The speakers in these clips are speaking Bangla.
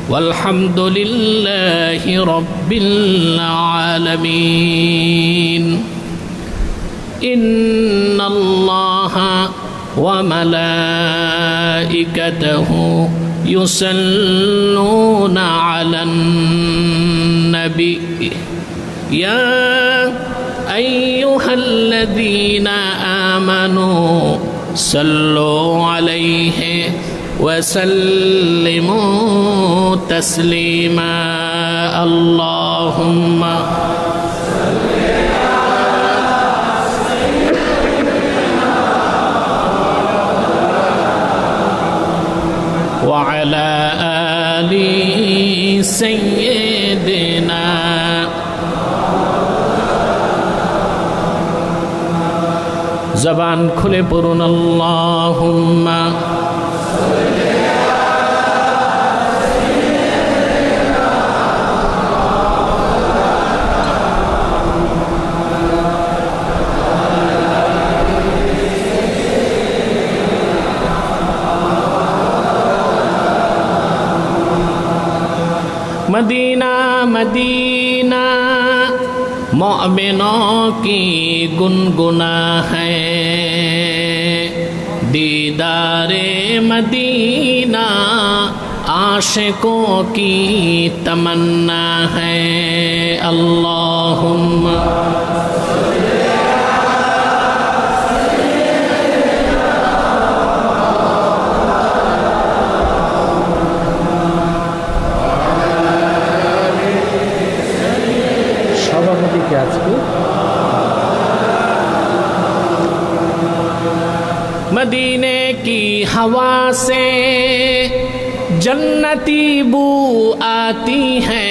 والحمد لله رب العالمين إن الله وملائكته يصلون على النبي يا أيها الذين آمنوا صلوا عليه وسلموا تسليما اللهم وعلى آل سيدنا زبان খুলে পড়ুন আল্লাহুম্মা मदीना मदीना मोमिनों की गुनगुना है दीदारे मदीना आशिकों की तमन्ना है अल्लाहुम्मा मदीने की हवा से जन्नती बू आती है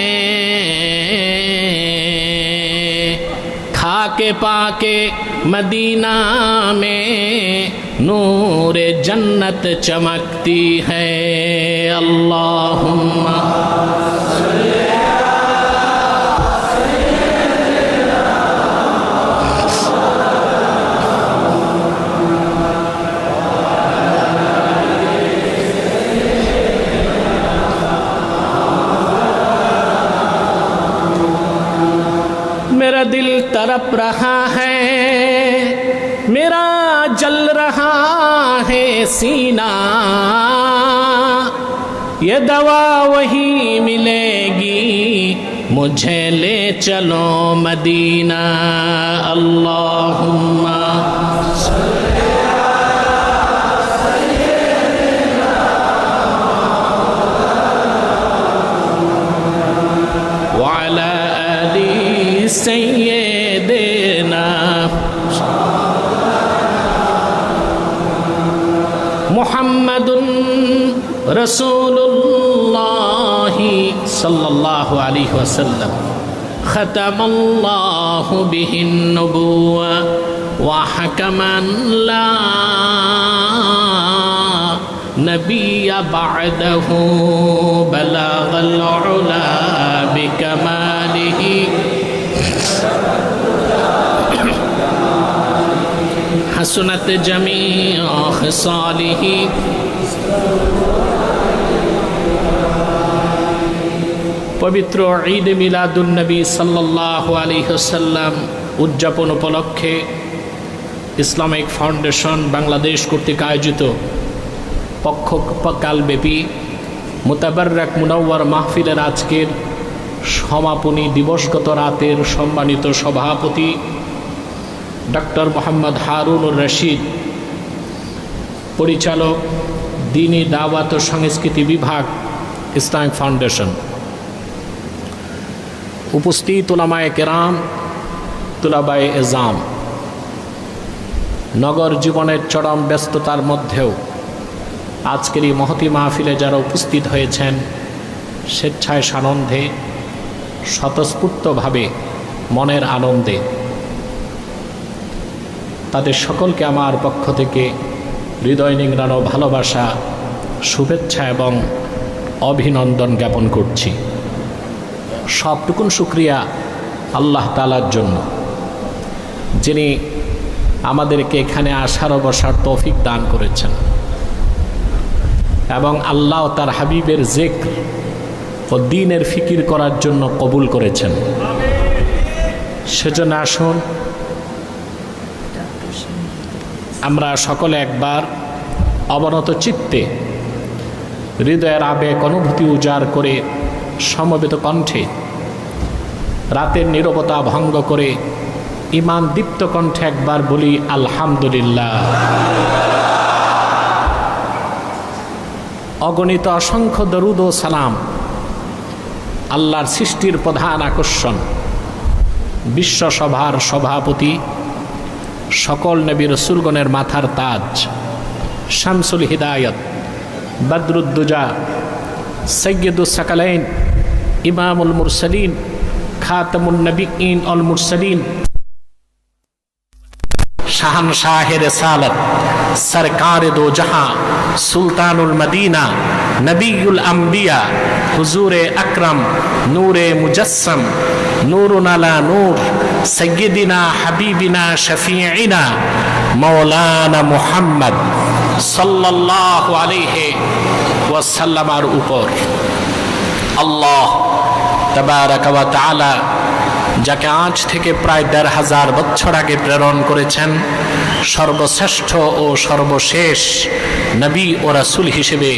खाके पाके मदीना में नूर जन्नत चमकती है अल्लाहुम्मा मेरा दिल तड़प रहा है मेरा जल रहा है सीना ये दवा वही मिलेगी मुझे ले चलो मदीना अल्लाहुम्मा सैयदना मुहम्मदुन रसूलुल्लाह सल्लल्लाहु अलैहि वसल्लम ख़तमल्लाहु बिहिन नबुव्वा व हकमन ला नबिय्य बअदहु बलगल उला बिकमालिही हसनत जमीअ ख़िसालिही पवित्र ईद मिलादुन नबी सल्लल्लाहु अलैहि वसल्लम उद्यापन उपलक्षे इस्लामिक फाउंडेशन बांग्लादेश कर्तृक आयोजित पक्षकालब्यापी मुताबार्रक मुनव्वर महफिलेर आजकेर समापनी दिवसगत रातेर सम्मानित सभापति डॉक्टर मोहम्मद हारुनुर रशीद परिचालक दीनी दावत और संस्कृति विभाग इस्लामिक फाउंडेशन उपस्थित उलामाए केराम तुलाबाए एजाम नगर जीवनेर चरम व्यस्ततार मध्येও आजकेर এই महती महफिले যারা उपस्थित হয়েছেন স্বেচ্ছায় সানন্দে স্বতঃস্ফূর্তভাবে মনের আনন্দে তাদের সকলকে আমার পক্ষ থেকে হৃদয় নিংড়ানো ভালোবাসা শুভেচ্ছা এবং অভিনন্দন জ্ঞাপন করছি। সবটুকুন শুকরিয়া আল্লাহ তাআলার জন্য যিনি আমাদেরকে এখানে আসার ও বসার তৌফিক দান করেছেন এবং আল্লাহ তার হাবিবের জিক্র ও দ্বীনের ফিকির করার জন্য কবুল করেছেন। সেজন্য আসুন আমরা সকলে একবার অবনত চিত্তে হৃদয়ের আবেগ অনুভূতি উজাড় করে সমবেত কণ্ঠে রাতের নীরবতা ভঙ্গ করে ঈমান দীপ্ত কণ্ঠে একবার বলি আলহামদুলিল্লাহ। অগণিত অসংখ্য দরুদ ও সালাম আল্লাহর সৃষ্টির প্রধান আকর্ষণ, বিশ্বসভার সভাপতি, সকল নবী রাসূলগণের মাথার তাজ, শামসুল হিদায়াত, বদরুদ্দুজা, সৈয়দুস সাকালাইন, ইমামুল মুরসালিন, খাতামুন নবিয়্যিন ওয়াল মুরসালিন, শাহনশাহে রিসালাত, সরকারে দো জাহাं, সুলতানুল মদিনা, নবিয়ুল আম্বিয়া, হুজুরে আকরম, নূরে মুজস্সম, নূরুন আলা নূর, সৈয়দিনা হাবিবিনা শফিঈনা মাওলানা মুহাম্মদ সাল্লাল্লাহু আলাইহি ওয়াসাল্লামের উপর আল্লাহ তাবারাক ওয়া তাআলা যাকে আজ থেকে প্রায় ১৫০০ বছর আগে প্রেরণ করেছেন সর্বশ্রেষ্ঠ ও সর্বশেষ নবী ও রাসূল হিসেবে,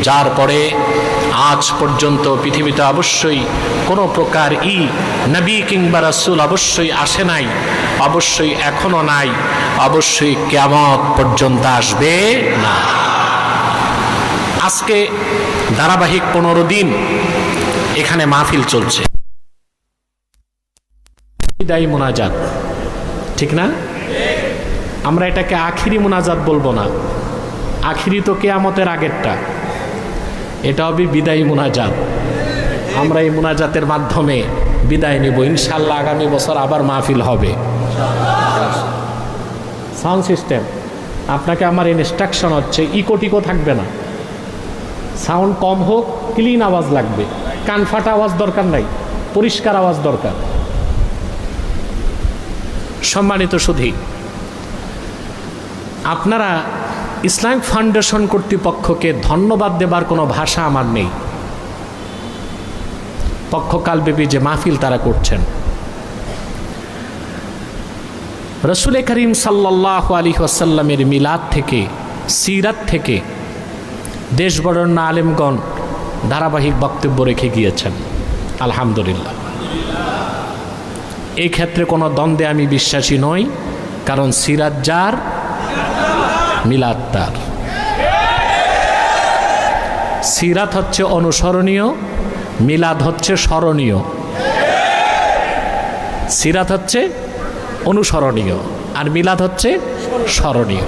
যার পরে আজ পর্যন্ত পৃথিবীতে অবশ্যই কোনো প্রকার নবী কিংবা রাসূল অবশ্যই আসে নাই, অবশ্যই এখনো নাই, অবশ্যই কিয়ামত পর্যন্ত আসবে না। আজকে ধারাবাহিক ১৫ দিন এখানে মাহফিল চলছে, বিদায়ী মুনাজাত, ঠিক না? আমরা এটাকে আখিরি মুনাজাত বলবো না, আখিরি তো কিয়ামতের আগেরটা, এটা হবে বিদায়ী মুনাজাত। আমরা এই মুনাজাতের মাধ্যমে বিদায় নেব ইনশাআল্লাহ। আগামী বছর আবার মাহফিল হবে। সাউন্ড সিস্টেম, আপনাকে আমার ইনস্ট্রাকশন হচ্ছে ইকো টিকো থাকবে না, সাউন্ড কম হোক, ক্লিন আওয়াজ লাগবে, কান ফাটা আওয়াজ দরকার নাই, পরিষ্কার আওয়াজ দরকার। সম্মানিত সুধী, আপনারা ইসলামিক ফাউন্ডেশন কর্তৃপক্ষকে ধন্যবাদ দেবার কোনো ভাষা আমার নেই। পক্ষকালব্যাপী যে মাহফিল তারা করছেন, রাসূল করিম সাল্লাল্লাহু আলাইহি ওয়াসাল্লামের মিলাদ থেকে, সিরাত থেকে দেশ বরেণ্য আলেমগণ ধারাবাহিক বক্তব্য রেখে গিয়েছেন, আলহামদুলিল্লাহ। এই ক্ষেত্রে কোনো দ্বন্দ্বে আমি বিশ্বাসী নই, কারণ সিরাত যার, মিলাদ তার। সিরাত হচ্ছে অনুসরণীয়, মিলাদ হচ্ছে স্মরণীয়। সিরাত হচ্ছে অনুসরণীয় আর মিলাদ হচ্ছে স্মরণীয়।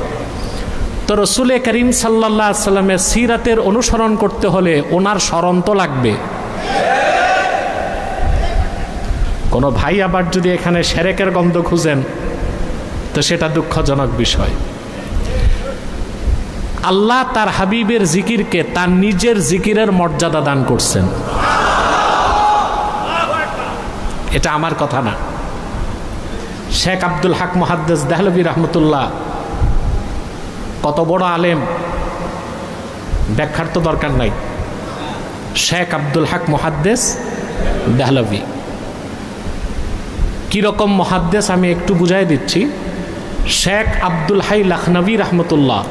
তো রাসূল করিম সাল্লাল্লাহু আলাইহি ওয়াসাল্লামের সিরাতের অনুসরণ করতে হলে ওনার স্মরণ তো লাগবে। কোনো ভাই আবার যদি এখানে শিরকের গন্ধ খুঁজেন তো সেটা দুঃখজনক বিষয়। আল্লাহ তার হাবিবের জিকিরকে তার নিজের জিকিরের মর্যাদা দান করছেন, এটা আমার কথা না। শেখ আব্দুল হক মুহাদ্দিস দেহলভী রহমতুল্লাহ কত বড় আলেম, ব্যাখ্যার তো দরকার নাই। শেখ আব্দুল হক মুহাদ্দিস দেহলভী কিরকম মুহাদ্দিস আমি একটু বুঝাই দিচ্ছি। শেখ আব্দুল হাই লখনভী রহমতুল্লাহ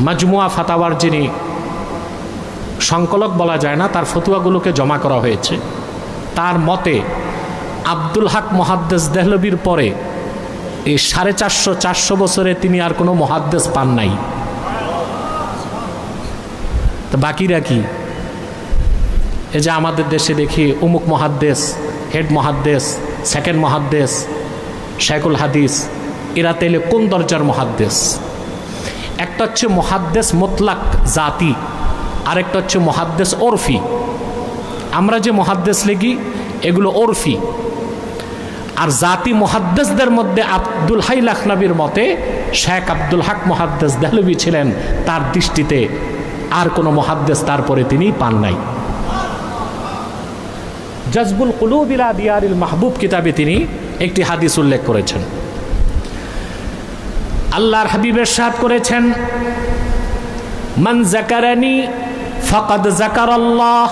মাজমুয়া ফাতাওয়ার যিনি সংকলক বলা যায় না, তার ফতুয়াগুলোকে জমা করা হয়েছে। তার মতে আব্দুল হক মুহাদ্দিস দেহলভীর পরে এই 450 বছরে তিনি আর কোনো মুহাদ্দিস পান নাই। তো বাকিরা কি? এই যে আমাদের দেশে দেখি অমুক মুহাদ্দিস, হেড মুহাদ্দিস, সেকেন্ড মুহাদ্দিস, শাইখুল হাদিস, এরা তাইলে কোন দরজার মুহাদ্দিস? একটা হচ্ছে মুহাদ্দিস মুতলাক জাতি, আরেকটা হচ্ছে মুহাদ্দিস ওরফি। আমরা যে মুহাদ্দিস লিখি এগুলো ওরফি, আর জাতি মুহাদ্দিসদের মধ্যে আব্দুল হাই লখনভীর মতে শেখ আব্দুল হক মুহাদ্দিস দেহলভী ছিলেন তার দৃষ্টিতে আর কোনো মুহাদ্দিস তারপরে তিনি পান নাই। জজবুল কুলুব ইলা দিয়ারিল মাহবুব কিতাবে তিনি একটি হাদিস উল্লেখ করেছেন। আল্লাহর হাবিব ইরশাদ করেছেন, মান যাকারানি ফাকাদ যাকারাল্লাহ,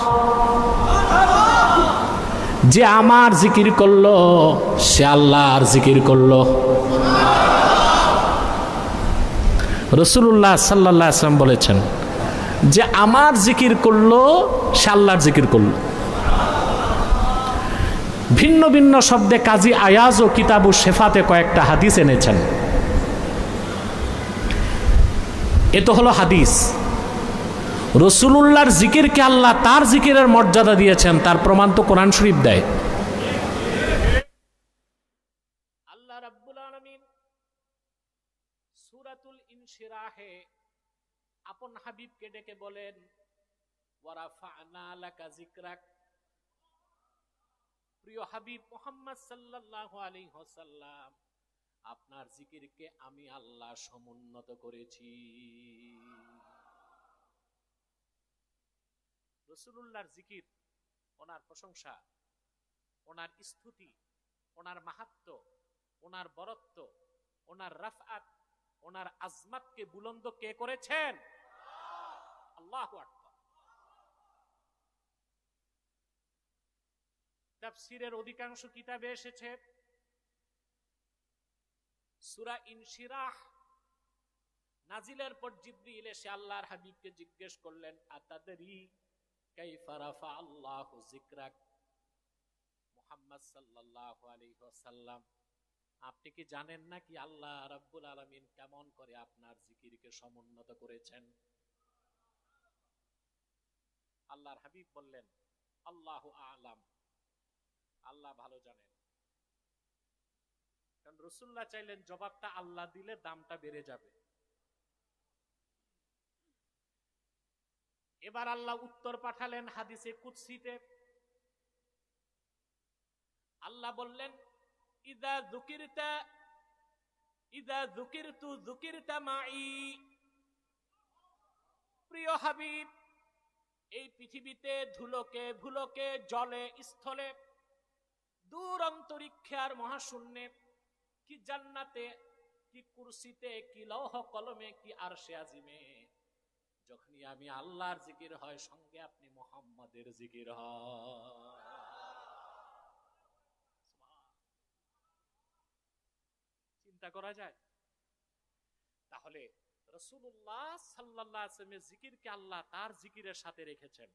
যে আমার জিকির করলো সে আল্লাহর জিকির করলো। রাসূলুল্লাহ সাল্লাল্লাহু আলাইহি ওয়াসাল্লাম বলেছেন যে আমার জিকির করলো সে আল্লাহর জিকির করলো। ভিন্ন ভিন্ন শব্দে কাজী আয়াজ ও কিতাবু শেফাতে কয়েকটা হাদিস এনেছেন। এ তো হলো হাদিস। রাসূলুল্লাহর জিকিরকে আল্লাহ তার জিকিরের মর্যাদা দিয়েছেন, তার প্রমাণ তো কোরআন শরীফ দেয়। আল্লাহ রাব্বুল আলামিন সূরাতুল ইনশিরাহে আপন হাবিবকে ডেকে বলেন, ওয়া রাফা'না লাকা যিকরাক। প্রিয় হাবিব মুহাম্মদ সাল্লাল্লাহু আলাইহি ওয়াসাল্লাম, আপনার জিকিরকে আমি আল্লাহ সমুন্নত করেছি। রাসূলুল্লাহর জিকির, ওনার প্রশংসা, ওনার স্তুতি, ওনার মাহাত্ম্য, ওনার বরত্ব, ওনার রাফআত, ওনার আজমাতকে বুলন্দ কে করেছেন? আল্লাহু আকবার। তাফসীরের অধিকাংশ কিতাবে এসেছে সূরা ইনশিরাহ নাজিলের পর জিবরিল এসে আল্লাহর হাবিবকে জিজ্ঞেস করলেন, আতাদরি কাইফা রাফা আল্লাহু যিকরাক। মুহাম্মদ সাল্লাল্লাহু আলাইহি ওয়াসাল্লাম, আপনি কি জানেন না কি আল্লাহ রাব্বুল আলামিন কেমন করে আপনার জিকিরকে সমুন্নত করেছেন? আল্লাহর হাবিব বললেন, আল্লাহু আ'লাম, আল্লাহ ভালো জানেন। কারণ রাসূলুল্লাহ চাইলেন জবাবটা আল্লাহ দিলে দামটা বেড়ে যাবে। এবার আল্লাহ উত্তর পাঠালেন হাদিসে কুদসিতে। আল্লাহ বললেন, ইযা যুকিরতু যুকিরতা মাই। প্রিয় হাবিব, এই পৃথিবীতে ধুলোকে ভুলোকে, জলে স্থলে, দূর অন্তরিক্ষে আর মহাশূন্যে, কি জান্নাতে, কি কুরসিতে, কি লৌহ কলমে, কি আরশে আজিমে, যখনই আমি আল্লাহর জিকির হয় সঙ্গে আপনি মুহাম্মাদের জিকির হয়। চিন্তা করা যায়? তাহলে রাসূলুল্লাহ সাল্লাল্লাহু আলাইহি ওয়াসাল্লামের জিকিরকে আল্লাহ তার জিকিরের সাথে রেখেছেন।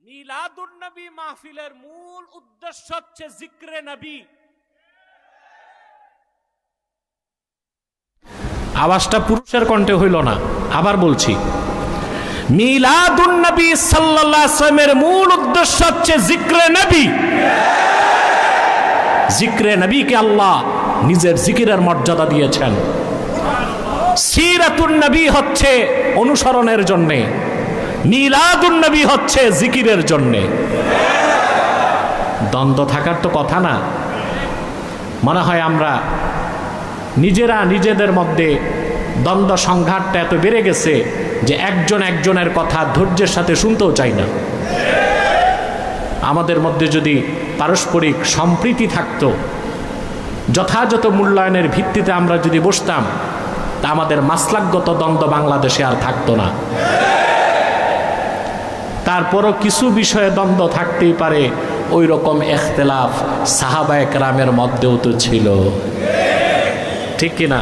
মিলাদুন নবী মাহফিলের মূল উদ্দেশ্য হচ্ছে জিক্রে নবী। আওয়াজটা পুরুষের কণ্ঠে হইল না, আবার বলছি, মিলাদুন নবী সাল্লাল্লাহু আলাইহি ওয়াসাল্লামের মূল উদ্দেশ্য হচ্ছে জিক্রে নবী। জিক্রে নবীকে আল্লাহ নিজের জিকিরের মর্যাদা দিয়েছেন। সিরাতুন নবী হচ্ছে অনুসরণের জন্য, মিলাদুন নবী হচ্ছে জিকিরের জন্য। দ্বন্দ্ব থাকার তো কথা না। মনে হয় আমরা নিজেরা নিজেদের মধ্যে দ্বন্দ্ব সংঘাতটা এত বেড়ে গেছে যে একজন একজনের কথা ধৈর্যের সাথে শুনতেও চাই না। আমাদের মধ্যে যদি পারস্পরিক সম্প্রীতি থাকতো, যথাযথ মূল্যায়নের ভিত্তিতে আমরা যদি বসতাম, তা আমাদের মাসলাকগত দ্বন্দ্ব বাংলাদেশে আর থাকতো না। তারপরও কিছু বিষয়ে দ্বন্দ্ব থাকতেই পারে, ওই রকম ইখতিলাফ সাহাবায়ে কেরামের মধ্যেও তো ছিল, ঠিক কিনা?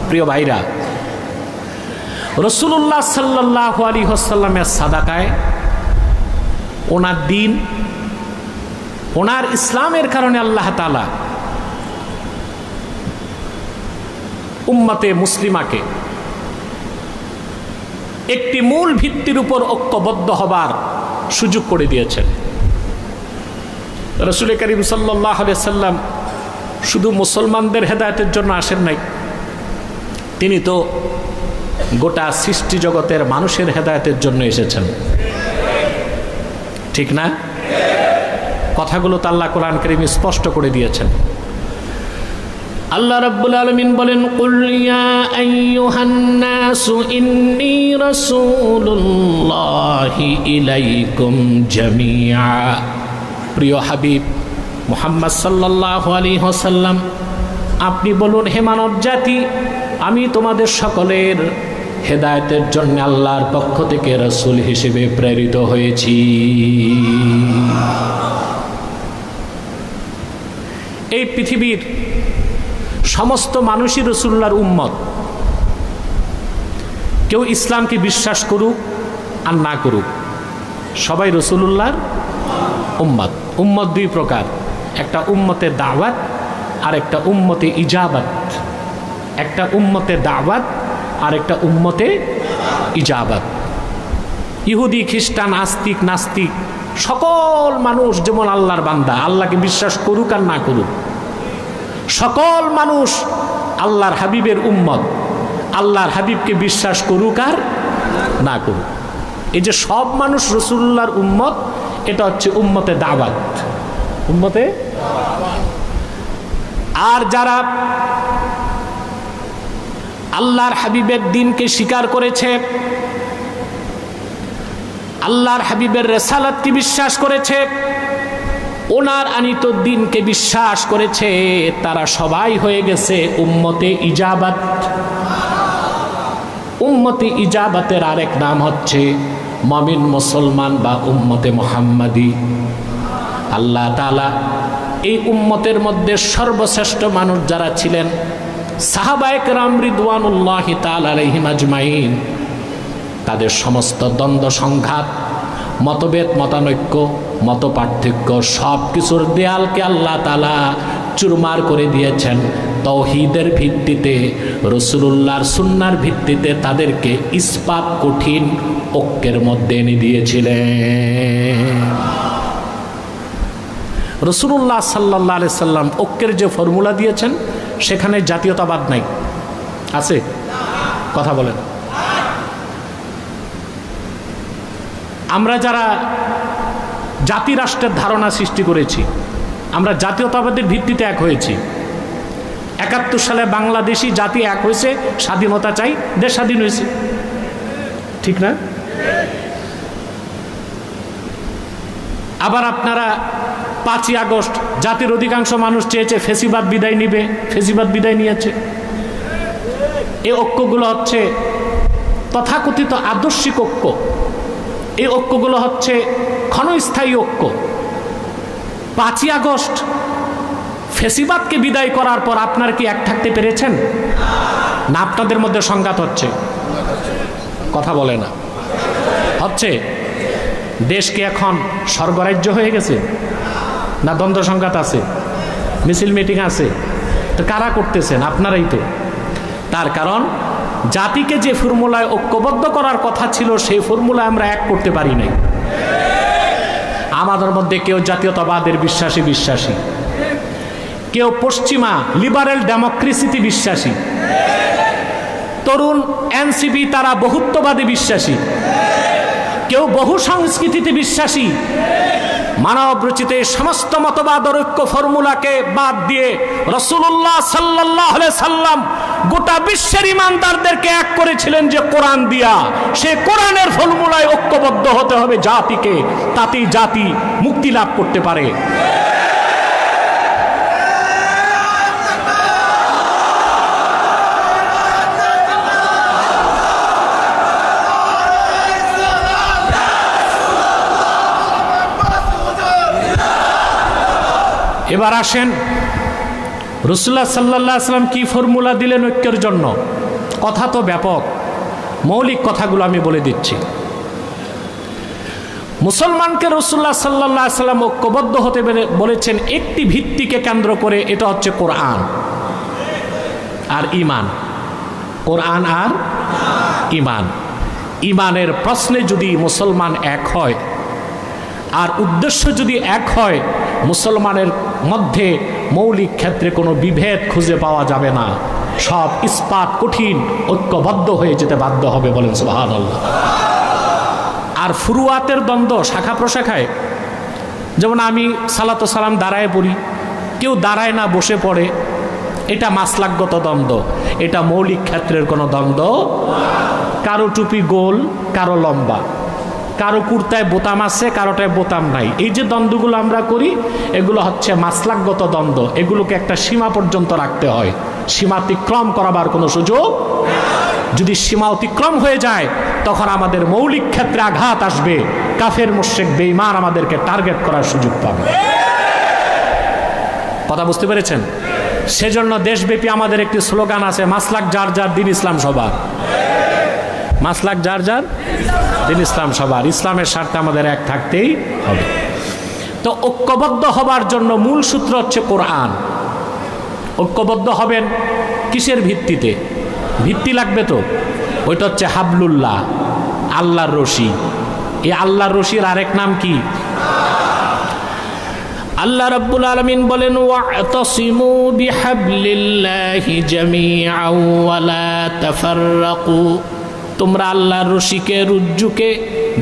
প্রিয় ভাইরা, রাসূলুল্লাহ সাল্লাল্লাহু আলাইহি ওয়াসাল্লামের সাদাকায়, ওনার দিন, ওনার ইসলামের কারণে আল্লাহ তাআলা উম্মতে মুসলিমাকে একটি মূল ভিত্তির উপর ঐক্যবদ্ধ হবার সুযোগ করে দিয়েছেন। রাসূল করিম সাল্লাল্লাহু আলাইহি ওয়াসাল্লাম শুধু মুসলমানদের হেদায়েতের জন্য আসেন নাই, তিনি তো গোটা সৃষ্টি জগতের মানুষের হেদায়েতের জন্য এসেছেন, ঠিক না? কথাগুলো তো আল্লাহ কোরআন কারীমে স্পষ্ট করে দিয়েছেন। আল্লাহ রাব্বুল আলামিন বলেন, কুল ইয়া আইয়ুহান নাসু ইন্নী রাসূলুল্লাহি ইলাইকুম জামিআ। প্রিয় হাবিব মুহাম্মদ সাল্লাল্লাহু আলাইহি ওয়াসাল্লাম, আপনি বলুন, হে মানব জাতি, আমি তোমাদের সকলের হেদায়েতের জন্য আল্লাহর পক্ষ থেকে রাসূল হিসেবে প্রেরিত হয়েছি। এই পৃথিবীর সমস্ত মানুষই রাসূলুল্লাহর উম্মত। কেউ ইসলামকে বিশ্বাস করুক আর না করুক, সবাই রাসূলুল্লাহর উম্মত। উম্মত দুই প্রকার, একটা উম্মতে দাওয়াত আর একটা উম্মতে ইজাবাত। একটা উম্মতে দাওয়াত আর একটা উম্মতে ইজাবাত। ইহুদি, খ্রিস্টান, আস্তিক, নাস্তিক সকল মানুষ যেমন আল্লাহর বান্দা, আল্লাহকে বিশ্বাস করুক আর না করুক, সকল মানুষ আল্লাহর হাবিবের উম্মত, আল্লাহর হাবিবকে বিশ্বাস করুক আর না করুক। এই যে সব মানুষ রাসূলুল্লাহর উম্মত, এটা হচ্ছে উম্মতে দাওয়াত, উম্মতে। আর যারা আল্লাহর হাবিবের দিনকে স্বীকার করেছে, আল্লাহর হাবিবের রিসালাতকে বিশ্বাস করেছে, ওনার আনিত দিনকে বিশ্বাস করেছে, তারা সবাই হয়ে গেছে উম্মতে ইজাবাত। উম্মতে ইজাবাতের আরেক নাম হচ্ছে মুমিন মুসলমান বা উম্মতে মুহাম্মাদি। আল্লাহ তাআলা এই উম্মতের মধ্যে সর্বশ্রেষ্ঠ মানুষ যারা ছিলেন, সাহাবায়ে কেরাম রিদওয়ানুল্লাহি তাআলা আলাইহিম আজমাইন, তাদের সমস্ত দ্বন্দ্ব সংঘাত, মতভেদ, মতানৈক্য, মত পার্থক্য সব কিছুর দেয়ালকে আল্লাহ তাআলা চুরমার করে দিয়েছেন। তাওহীদের ভিত্তিতে, রাসূলুল্লাহর সুন্নাহর ভিত্তিতে তাদেরকে ইস্পাত কঠিন ঐক্যের মধ্যে এনে দিয়েছিলেন। রাসূলুল্লাহ সাল্লাল্লাহু আলাইহি সাল্লাম ঐক্যের যে ফর্মুলা দিয়েছেন, সেখানে জাতীয়তাবাদ নাই, আছে? কথা বলেন। আমরা যারা জাতি রাষ্ট্রের ধারণা সৃষ্টি করেছি, আমরা জাতীয়তাবাদের ভিত্তিতে এক হয়েছি। ৭১ সালে বাংলাদেশি জাতি এক হয়েছে, স্বাধীনতা চাই, দেশ স্বাধীন হয়েছে, ঠিক না? আবার আপনারা ৫ই আগস্ট জাতির অধিকাংশ মানুষ চেয়েছে ফেসিবাদ বিদায় নিবে, ফেসিবাদ বিদায় নিয়েছে। এই ঐক্যগুলো হচ্ছে তথাকথিত আদর্শিক ঐক্য। এই ঐক্যগুলো হচ্ছে ক্ষণস্থায়ী ঐক্য। ৫ই আগস্ট ফেসিবাদকে বিদায় করার পর আপনারা কি এক থাকতে পেরেছেন? না, আপনাদের মধ্যে সংঘাত হচ্ছে। কথা বলে না, হচ্ছে। দেশ কি এখন স্বর্গরাজ্য হয়ে গেছে? না দ্বন্দ্ব সংঘাত আছে, মিছিল মিটিং আছে? তো কারা করতেছেন? আপনারাই তো। তার কারণ জাতিকে যে ফর্মুলায় ঐক্যবদ্ধ করার কথা ছিল, সেই ফর্মুলায় আমরা এক করতে পারি নাই। আমাদের মধ্যে কেউ জাতীয়তাবাদের বিশ্বাসী, কেউ পশ্চিমা লিবারেল ডেমোক্রেসিতে বিশ্বাসী, তরুণ এনসিপি তারা বহুত্ববাদী বিশ্বাসী, কেউ বহু সংস্কৃতিতে বিশ্বাসী। মানব রচিত এই সমস্ত মতবাদ ঐক্য ফর্মুলাকে বাদ দিয়ে রাসূলুল্লাহ সাল্লাল্লাহু আলাইহি সাল্লাম গোটা বিশ্বের ইমানদারদেরকে এক করেছিলেন যে কোরআন দিয়া। সে কোরআনের ফর্মুলায় ঐক্যবদ্ধ হতে হবে জাতিকে, তাতেই জাতি মুক্তি লাভ করতে পারে। এবার আসেন, রাসূলুল্লাহ সাল্লাল্লাহু আলাইহি ওয়াসাল্লাম কি ফর্মুলা দিলেন ঐক্যের জন্য? কথা তো ব্যাপক, মৌলিক কথাগুলো আমি বলে দিচ্ছি। মুসলমানকে রাসূলুল্লাহ সাল্লাল্লাহু আলাইহি ওয়াসাল্লাম ঐক্যবদ্ধ হতে বলেছেন একটি ভিত্তিকে কেন্দ্র করে, এটা হচ্ছে কোরআন আর ঈমান। কোরআন আর ঈমান। ঈমানের প্রশ্নে যদি মুসলমান এক হয় আর উদ্দেশ্য যদি এক হয়, মুসলমানের মধ্যে মৌলিক ক্ষেত্রে কোনো বিভেদ খুঁজে পাওয়া যাবে না। সব ইস্পাত কঠিন ঐক্যবদ্ধ হয়ে যেতে বাধ্য হবে, বলেন সুবহানাল্লাহ। আর ফুরুয়াতের দ্বন্দ্ব, শাখা প্রশাখায়, যেমন আমি সালাত ও সালাম দাঁড়ায় পড়ি, কেউ দাঁড়ায় না, বসে পড়ে, এটা মাসলাকগত দ্বন্দ্ব, এটা মৌলিক ক্ষেত্রের কোনো দ্বন্দ্ব। কারো টুপি গোল, কারো লম্বা, কারো কুর্তায় বোতাম আছে, কারোটায় বোতাম নাই। এই যে দ্বন্দ্বগুলো আমরা করি, এগুলো হচ্ছে মাসলাকগত দ্বন্দ্ব। এগুলোকে একটা সীমা পর্যন্ত রাখতে হয়, সীমাতিক্রম করাবার কোনো সুযোগ। যদি সীমা অতিক্রম হয়ে যায় তখন আমাদের মৌলিক ক্ষেত্রে আঘাত আসবে, কাফের মুশরিক বেঈমান আমাদেরকে টার্গেট করার সুযোগ পাবে। কথা বুঝতে পেরেছেন? সেজন্য দেশব্যাপী আমাদের একটি স্লোগান আছে, মাসলাক যার যার দিন ইসলাম সবার। মাসলাক যার যার দিন ইসলাম সবার। ইসলামের স্বার্থে আমাদের এক থাকতেই হবে। তো ঐক্যবদ্ধ হবার জন্য মূল সূত্র হচ্ছে কোরআন। ঐক্যবদ্ধ হবেন কিসের ভিত্তিতে? ভিত্তি লাগবে তো, ওইটা হচ্ছে হাবলুল্লাহ, আল্লাহর রশি। এই আল্লাহর রশির আরেক নাম কি? আল্লাহ রাব্বুল আলামিন বলেন, ওয়া'তাসিমু বিহাবলিল্লাহি জামিআন ওয়া লা তাফাররাকু। তোমরা আল্লাহর রশিকে, রুজ্জুকে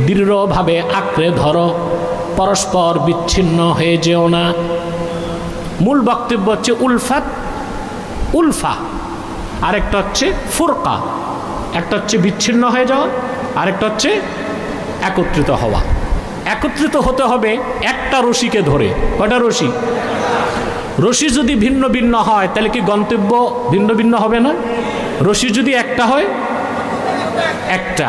দৃঢ়ভাবে আঁকড়ে ধরো, পরস্পর বিচ্ছিন্ন হয়ে যেও না। মূল বক্তব্য হচ্ছে উলফাত, উলফা। আরেকটা হচ্ছে ফুরকা। একটা হচ্ছে বিচ্ছিন্ন হয়ে যাওয়া, আরেকটা হচ্ছে একত্রিত হওয়া। একত্রিত হতে হবে একটা রশিকে ধরে। কয়টা রশি? রশি যদি ভিন্ন ভিন্ন হয় তাহলে কি গন্তব্য ভিন্ন ভিন্ন হবে না? রশি যদি একটা হয়, একটা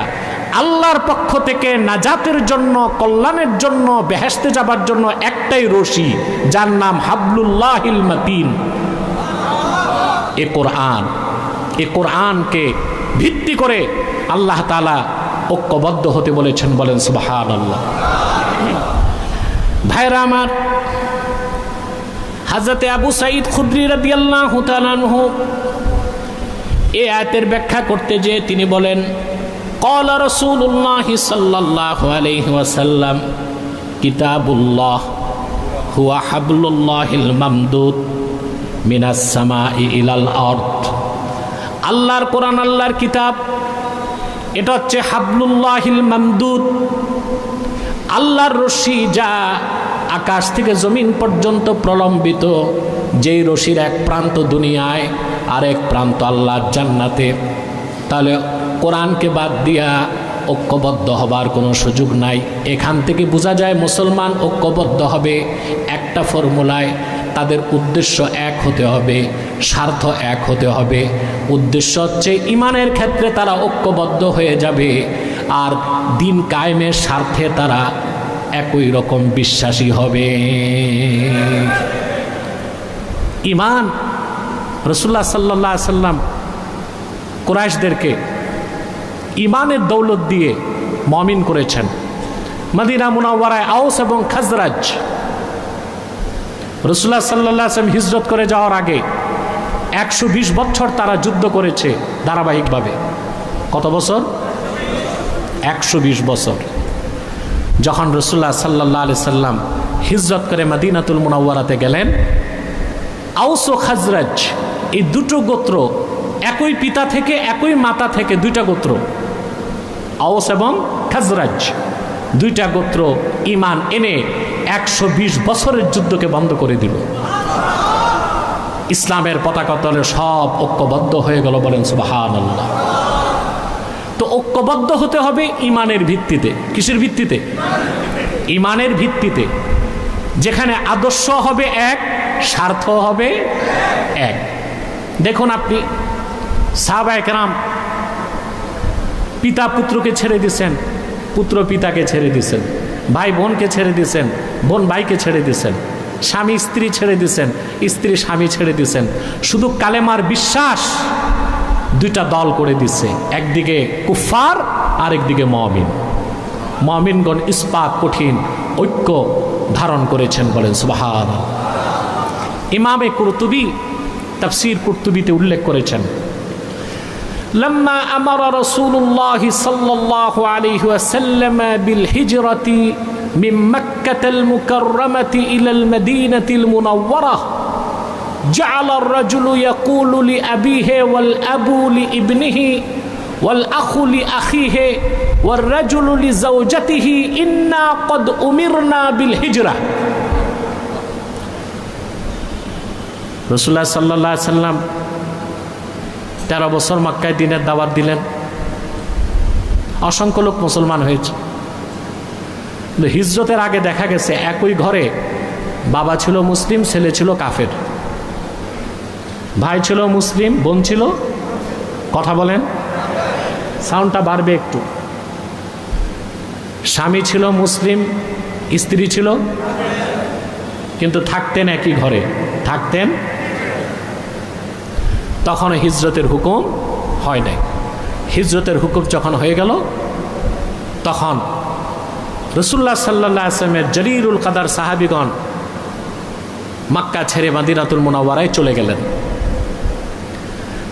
আল্লাহর পক্ষ থেকে নাজাতের জন্য, কল্যাণের জন্য, বেহেশতে যাবার জন্য একটাই রশি, যার নাম হাবলুল্লাহিল মাতিন, এ কোরআন। এ কোরআনকে ভিত্তি করে আল্লাহ তাআলা ঐক্যবদ্ধ হতে বলেছেন। বলেন সুবহানাল্লাহ। ভাইরা আমার, হযরতে আবু সাঈদ খুদরি রাদিয়াল্লাহু তাআলা আনহু এই আয়াতের ব্যাখ্যা করতে যেয়ে তিনি বলেন, ক্বালা রাসূলুল্লাহ সাল্লাল্লাহু আলাইহি ওয়াসাল্লাম, কিতাবুল্লাহ হুয়া হাবলুল্লাহিল মামদুদ মিনাস সামাই ইলাল আরদ। আল্লাহর কোরআন, আল্লাহর কিতাব, এটা হচ্ছে হাবলুল্লাহিল মামদুদ, আল্লাহর রশি, যা আকাশ থেকে জমিন পর্যন্ত প্রলম্বিত। যেই রশির এক প্রান্ত দুনিয়ায়, আর এক প্রান্ত আল্লাহর জান্নাতে। তাহলে কোরআনকে বাদ দিয়া ঐক্যবদ্ধ হবার কোনো সুযোগ নাই। এখান থেকে বোঝা যায় মুসলমান ঐক্যবদ্ধ হবে একটা ফর্মুলায়। তাদের উদ্দেশ্য এক হতে হবে, স্বার্থ এক হতে হবে। উদ্দেশ্য হচ্ছে ইমানের ক্ষেত্রে তারা ঐক্যবদ্ধ হয়ে যাবে, আর দিন কায়েমের স্বার্থে তারা একই রকম বিশ্বাসী হবে। ইমান, রাসূলুল্লাহ সাল্লাল্লাহু আলাইহি সাল্লাম কুরাইশদেরকে ইমানের দৌলত দিয়ে মুমিন করেছেন। মদিনা মুনাওয়ারায় আউস এবং খাজরাজ, রাসূলুল্লাহ সাল্লাল্লাহু আলাইহি সাল্লাম হিজরত করে যাওয়ার আগে 120 বছর তারা যুদ্ধ করেছে ধারাবাহিকভাবে। কত বছর? 120 বছর। যখন রাসূলুল্লাহ সাল্লাল্লাহু আলাইহি সাল্লাম হিজরত করে মদিনাতুল মুনাওয়ারাতে গেলেন, আউস ও খাজরাজ এই দুটো গোত্র, একই পিতা থেকে একই মাতা থেকে দুইটা গোত্র, আউস এবং খাজরাজ, দুইটা গোত্র ঈমান এনে 120 বছরের যুদ্ধকে বন্ধ করে দিল। ইসলামের পতাকা তলে সব ঐক্যবদ্ধ হয়ে গেল। বলেন সুবহানাল্লাহ। তো ঐক্যবদ্ধ হতে হবে ইমানের ভিত্তিতে। কিসের ভিত্তিতে? ইমানের ভিত্তিতে, যেখানে আদর্শ হবে এক, স্বার্থ হবে এক। দেখুন আপনি, সাহাবায়ে কেরাম পিতা পুত্রকে ছেড়ে দিয়েছেন, পুত্র পিতাকে ছেড়ে দিয়েছেন, ভাই বোনকে ছেড়ে দিয়েছেন, বোন ভাইকে ছেড়ে দিয়েছেন, স্বামী স্ত্রী ছেড়ে দিয়েছেন, স্ত্রী স্বামী ছেড়ে দিয়েছেন। শুধু কালেমার বিশ্বাস দুইটা দল করে দিচ্ছে, একদিকে কুফার আর একদিকে মুমিন। মুমিনগণ ইস্পাত কঠিন ঐক্য ধারণ করেছেন। বলেন সুবহানাল্লাহ। ইমামে কুরতুবী তাফসীর কুরতুবীতে উল্লেখ করেছেন, لما أمر رسول الله صلى الله عليه وسلم بالهجرة من مكة المكرمة إلى المدينة المنورة جعل الرجل يقول لأبيه والأب لابنه والأخ لأخيه والرجل لزوجته إنا قد أمرنا بالهجرة. رسول الله صلى الله عليه وسلم 13 বছর মক্কায় দ্বীনের দাওয়াত দিলেন, অসংখ্য লোক মুসলমান হয়েছে। হিজরতের আগে দেখা গেছে একই ঘরে বাবা ছিল মুসলিম, ছেলে ছিল কাফের, ভাই ছিল মুসলিম, বোন ছিল, কথা বলেন, সাউন্ডটা বাড়বে একটু। স্বামী ছিল মুসলিম, স্ত্রী ছিল, কিন্তু থাকতেন একই ঘরে, থাকতেন। তখন হিজরতের হুকুম হয় নাই। হিজরতের হুকুম যখন হয়ে গেল, তখন রাসূলুল্লাহ সাল্লাল্লাহু আলাইহি ওয়াসাল্লামের জলিলুল কদর সাহাবীগণ মক্কা ছেড়ে মদিনাতুল মুনাওয়ারায় চলে গেলেন।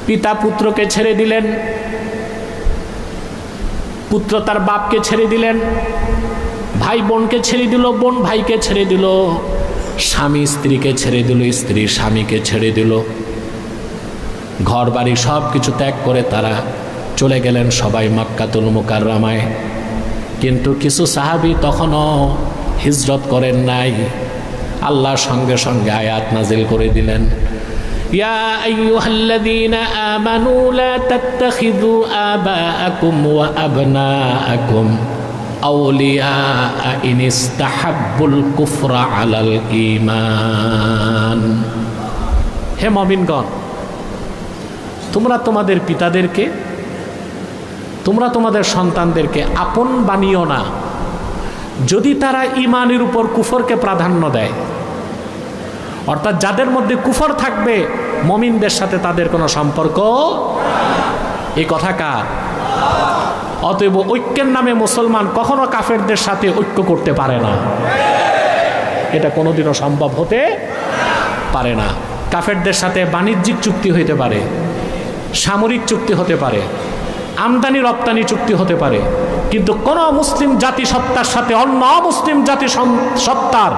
পিতা পুত্রকে ছেড়ে দিলেন, পুত্র তার বাপকে ছেড়ে দিলেন, ভাই বোনকে ছেড়ে দিল, বোন ভাইকে ছেড়ে দিল, স্বামী স্ত্রীকে ছেড়ে দিল, স্ত্রী স্বামীকে ছেড়ে দিল। ঘর বাড়ি সব কিছু ত্যাগ করে তারা চলে গেলেন সবাই মক্কাতুল মুকাররমায়। কিন্তু কিছু সাহাবী তখনও হিজরত করেন নাই। আল্লাহ সঙ্গে সঙ্গে আয়াত নাজিল করে দিলেন, ইয়া আইয়ুহাল্লাযীনা আমানু লা তাত্তাখিযু আবাআকুম ওয়া আবনাআকুম আউলিয়া ইন ইসতাহাব্বুল কুফরা আলাল ঈমান। হে মুমিনগণ, তোমরা তোমাদের পিতাদেরকে, তোমরা তোমাদের সন্তানদেরকে আপন বানিও না যদি তারা ঈমানের উপর কুফরকে প্রাধান্য দেয়। অর্থাৎ যাদের মধ্যে কুফর থাকবে, মুমিনদের সাথে তাদের কোনো সম্পর্ক। এই কথা কার? অতএব ঐক্যের নামে মুসলমান কখনো কাফেরদের সাথে ঐক্য করতে পারে না, এটা কোনোদিনও সম্ভব হতে পারে না। কাফেরদের সাথে বাণিজ্যিক চুক্তি হইতে পারে, সামরিক চুক্তি হতে পারে, আমদানি রপ্তানি চুক্তি হতে পারে, কিন্তু কোন মুসলিম জাতিসত্তার সাথে অন্য মুসলিম জাতিসত্তার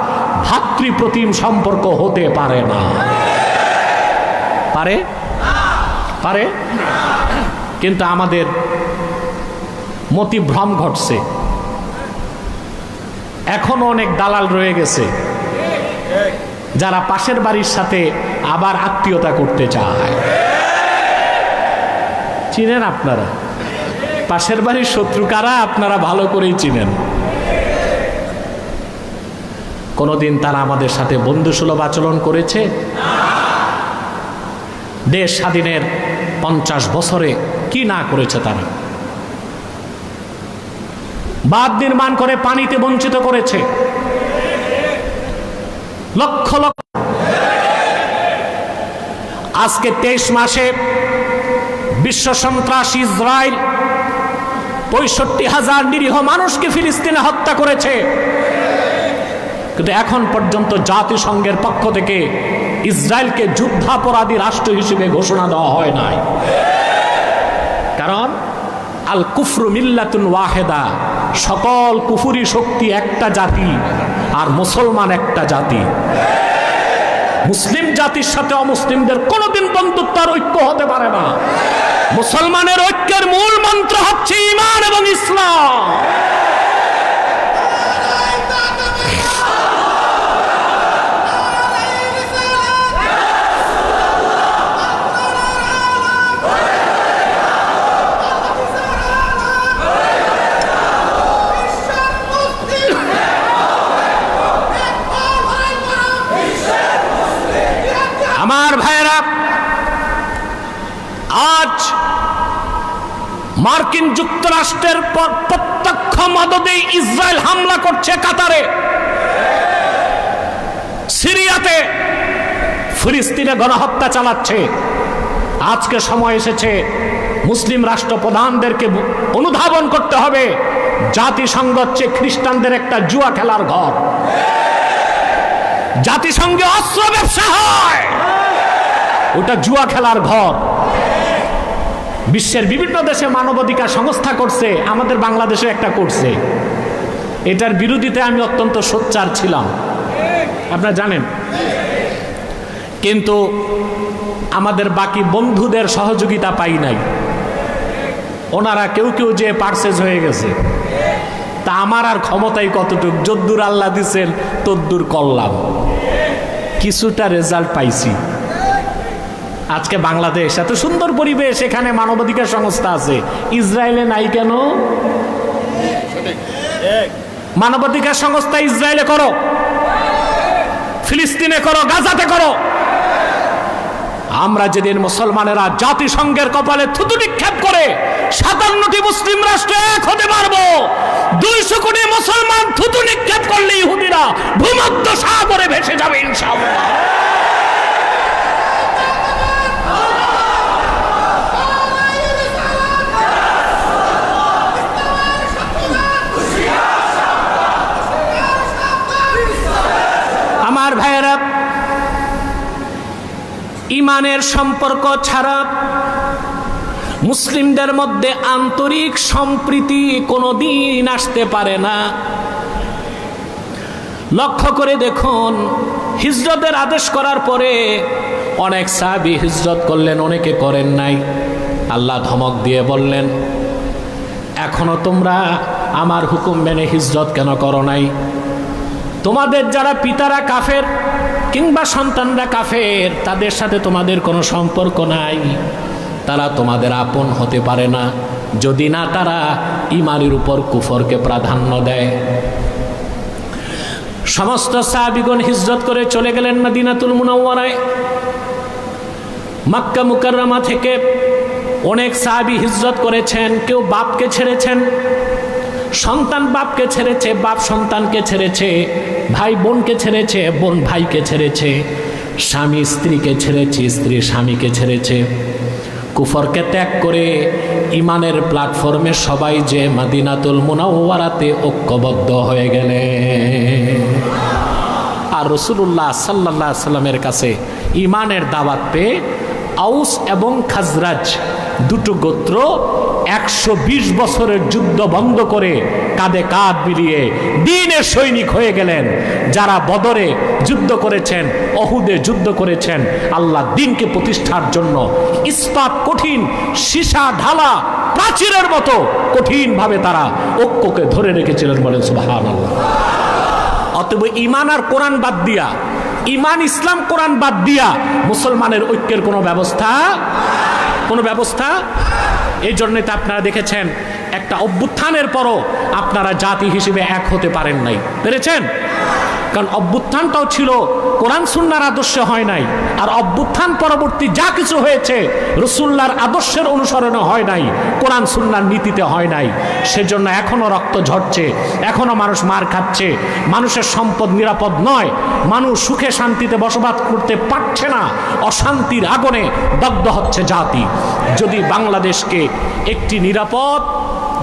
ভাতৃপ্রতিম সম্পর্ক হতে পারে না। পারে? পারে? কিন্তু আমাদের মতিভ্রম ঘটছে, এখনো অনেক দালাল রয়ে গেছে যারা পাশের বাড়ির সাথে আবার আত্মীয়তা করতে চায়। চিনেন আপনারা পাশের বাড়ির শত্রু কারা? আপনারা ভালো করেই চিনেন। কোনদিন তারা আমাদের সাথে বন্ধুসুলভ আচরণ করেছে? দেশ স্বাধীনের 50 বছরে কি না করেছে তারা? বাঁধ নির্মাণ করে পানিতে বঞ্চিত করেছে লক্ষ লক্ষ। আজকে 23 মাসে বিশ্ব সন্ত্রাসী ইসরায়েল 65,000 নিরীহ মানুষকে ফিলিস্তিনে হত্যা করেছে, কিন্তু এখন পর্যন্ত জাতিসংঘের পক্ষ থেকে ইসরায়েলকে যুদ্ধাপরাধী রাষ্ট্র হিসেবে ঘোষণা দেওয়া হয় নাই। কারণ আল কুফরু মিল্লাতুন ওয়াহেদা, সকল কুফুরি শক্তি একটা জাতি, আর মুসলমান একটা জাতি। মুসলিম জাতির সাথে অমুসলিমদের কোনোদিন বন্ধুত্ব আর ঐক্য হতে পারে না। মুসলমানের ঐক্যের মূল মন্ত্র হচ্ছে ঈমান এবং ইসলাম। আমার ভাইয়েরা, আজ মার্কিন যুক্তরাষ্ট্রের প্রত্যক্ষ মদদে ইসরায়েল হামলা করছে কাতারে, সিরিয়াতে, ফিলিস্তিনে গণহত্যা চালাচ্ছে। আজকে সময় এসেছে মুসলিম রাষ্ট্রপ্রধানদেরকে অনুধাবন করতে হবে, জাতিসংঘ হচ্ছে খ্রিস্টানদের একটা জুয়া খেলার ঘর। জাতিসংঘে অস্ত্র ব্যবসা হয়, ওটা জুয়া খেলার ঘর। বিশ্বের বিভিন্ন দেশে মানবাধিকার সংস্থা করছে, আমাদের বাংলাদেশে একটা করছে। এটার বিরোধিতায় আমি অত্যন্ত সোচ্চার ছিলাম, আপনারা জানেন। কিন্তু আমাদের বাকি বন্ধুদের সহযোগিতা পাই নাই। ওনারা কেউ কেউ যে পারচেজ হয়ে গেছে, তা আমার আর ক্ষমতাই কতটুকু, যদ্দূর আল্লাহ দিছেন তদ্দূর করলাম, কিছুটা রেজাল্ট পাইছি। আজকে বাংলাদেশ এত সুন্দর পরিবেশ, এখানে মানবাধিকার সংস্থা আছে, ইসরায়েলে নাই কেন? মানবাধিকার সংস্থা ইসরায়েলে করো, ফিলিস্তিনে করো, গাজাতে করো। আমরা যেদিন মুসলমানেরা জাতিসংঘের কপালে থুতু নিক্ষেপ করে 57টি মুসলিম রাষ্ট্র এক হতে পারবো। 200 কোটি মুসলমান থুতু নিক্ষেপ করলে ইহুদিরা ভূমধ্য সাগরে ভেসে যাবে ইনশাআল্লাহ। আমার ভাইয়েরা, ইমানের সম্পর্ক ছাড়া মুসলিমদের মধ্যে আন্তরিক সম্প্রীতি কোনোদিন আসতে পারে না। লক্ষ্য করে দেখুন, হিজরতের আদেশ করার পরে অনেক সাহাবী হিজরত করলেন, অনেকে করেন নাই। আল্লাহ ধমক দিয়ে বললেন, এখনো তোমরা আমার হুকুম মেনে হিজরত কেন করো নাই? তোমাদের যারা পিতারা কাফের কিংবা সন্তানরা কাফের, তাদের সাথে তোমাদের কোনো সম্পর্ক নাই, তারা তোমাদের আপন হতে পারে না যদি না তারা ঈমানের উপর কুফরকে প্রাধান্য দেয়। সমস্ত সাহাবীগণ হিজরত করে চলে গেলেন মদিনাতুল মুনাওয়ারায়। মক্কা মুকাররমা থেকে অনেক সাহাবী হিজরত করেছেন। কেউ বাপকে ছেড়েছেন, সন্তান বাপকে ছেড়েছে, বাপ সন্তানকে ছেড়েছে, ভাই বোনকে ছেড়েছে, বোন ভাইকে ছেড়েছে, স্বামী স্ত্রীকে ছেড়েছে, স্ত্রী স্বামীকে ছেড়েছে। কুফরকে ত্যাগ করে ইমানের প্ল্যাটফর্মে সবাই যে মদিনাতুল মুনাওয়ারাতে ঐক্যবদ্ধ হয়ে গেলেন। আর রাসূলুল্লাহ সাল্লাল্লাহু আলাইহি সাল্লামের কাছে ইমানের দাওয়াত পেয়ে আউস এবং খাজরাজ দুটো গোত্র 120 বছরের যুদ্ধ বন্ধ করে কাঁধে কাঁধ মিলিয়ে দ্বীনের সৈনিক হয়ে গেলেন। যারা বদরে যুদ্ধ করেছেন, অহুদে যুদ্ধ করেছেন, আল্লাহ দ্বীনকে প্রতিষ্ঠার জন্য ইস্পাত কঠিন সীসা ঢালা প্রাচীরের মতো কঠিনভাবে তারা ঐক্যকে ধরে রেখেছিলেন, বলেন সুবহানাল্লাহ। অতএব ঈমান আর কোরআন বাদ দিয়া, ঈমান ইসলাম কোরআন বাদ দিয়া মুসলমানের ঐক্যের কোনো ব্যবস্থা এই জন্যই তো আপনারা দেখেছেন একটা অভ্যুত্থানের পরও আপনারা জাতি হিসেবে এক হতে পারেন নাই, পেরেছেন? কারণ অভ্যুত্থানটাও ছিল কোরআন সুন্নাহর আদর্শে হয় নাই, আর অভ্যুত্থান পরবর্তী যা কিছু হয়েছে রাসূলুল্লাহর আদর্শের অনুসরণে হয় নাই, কোরআন সুন্নাহর নীতিতে হয় নাই। সেজন্য এখনো রক্ত ঝরছে, এখনো মানুষ মার খাচ্ছে, মানুষের সম্পদ নিরাপদ নয়, মানুষ সুখে শান্তিতে বসবাস করতে পারছে না, অশান্তির আগুনে দগ্ধ হচ্ছে জাতি। যদি বাংলাদেশকে একটি নিরাপদ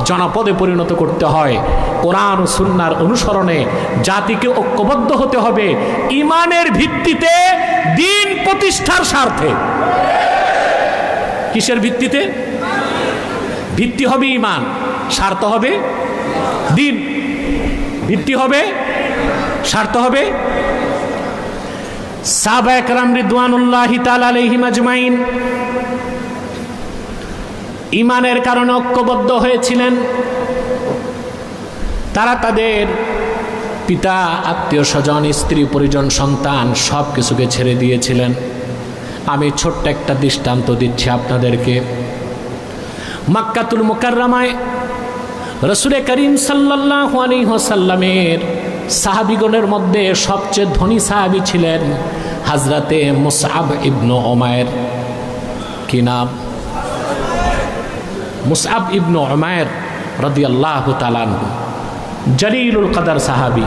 জনপদে পরিণত করতে হয়, কোরআন ও সুন্নাহর অনুসরণে জাতিকে ঐক্যবদ্ধ হতে হবে ঈমানের ভিত্তিতে, দ্বীন প্রতিষ্ঠার স্বার্থে। কিসের ভিত্তিতে? ভিত্তি হবে ঈমান, স্বার্থ হবে দ্বীন। ভিত্তি হবে, স্বার্থ হবে। সাহাবায়ে কেরাম রিদওয়ানুল্লাহি তাআলা আলাইহিম আজমাইন ঈমানের কারণে ঐক্যবদ্ধ হয়েছিলেন। তারা তাদের পিতা, আত্মীয় স্বজন, স্ত্রী পরিজন, সন্তান সব কিছুকে ছেড়ে দিয়েছিলেন। আমি ছোট্ট একটা দৃষ্টান্ত দিচ্ছি আপনাদেরকে। মক্কাতুল মুকাররমায় রাসূল করিম সাল্লাল্লাহু আলাইহি ওয়াসাল্লামের সাহাবীগণের মধ্যে সবচেয়ে ধনী সাহাবী ছিলেন হযরতে মুসআব ইবনে উমাইর। কি নাম? মুসআব ইবনে উমাইর রাদিয়াল্লাহু তাআলা আনহু, জলিলুল কদর সাহাবী।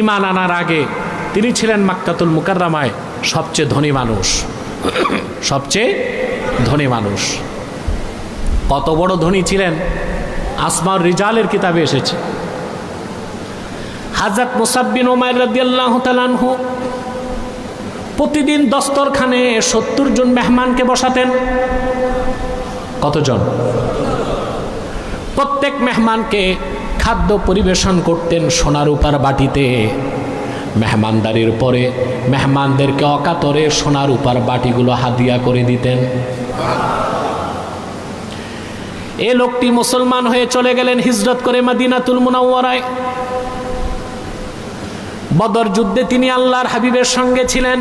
ঈমান আনার আগে তিনি ছিলেন মক্কাতুল মুকাররমায় সবচেয়ে ধনী মানুষ, সবচেয়ে ধনী মানুষ। কত বড় ধনী ছিলেন আসমাউর রিজালের কিতাবে এসেছে। হযরত মুসআব বিন উমাইর রাদিয়াল্লাহু তাআলা আনহু প্রতিদিন দস্তরখানে 70 জন মেহমানকে বসাতেন। কতজন? প্রত্যেক মেহমানকে খাদ্য পরিবেশন করতেন সোনার রূপার বাটিতে। মেহমানদারির পরে মেহমানদেরকে অকাতরে সোনার রূপার বাটিগুলো হাদিয়া করে দিতেন। এ লোকটি মুসলমান হয়ে চলে গেলেন হিজরত করে মদিনাতুল মুনাওয়ারায়। বদর যুদ্ধে তিনি আল্লাহর হাবিবের সঙ্গে ছিলেন।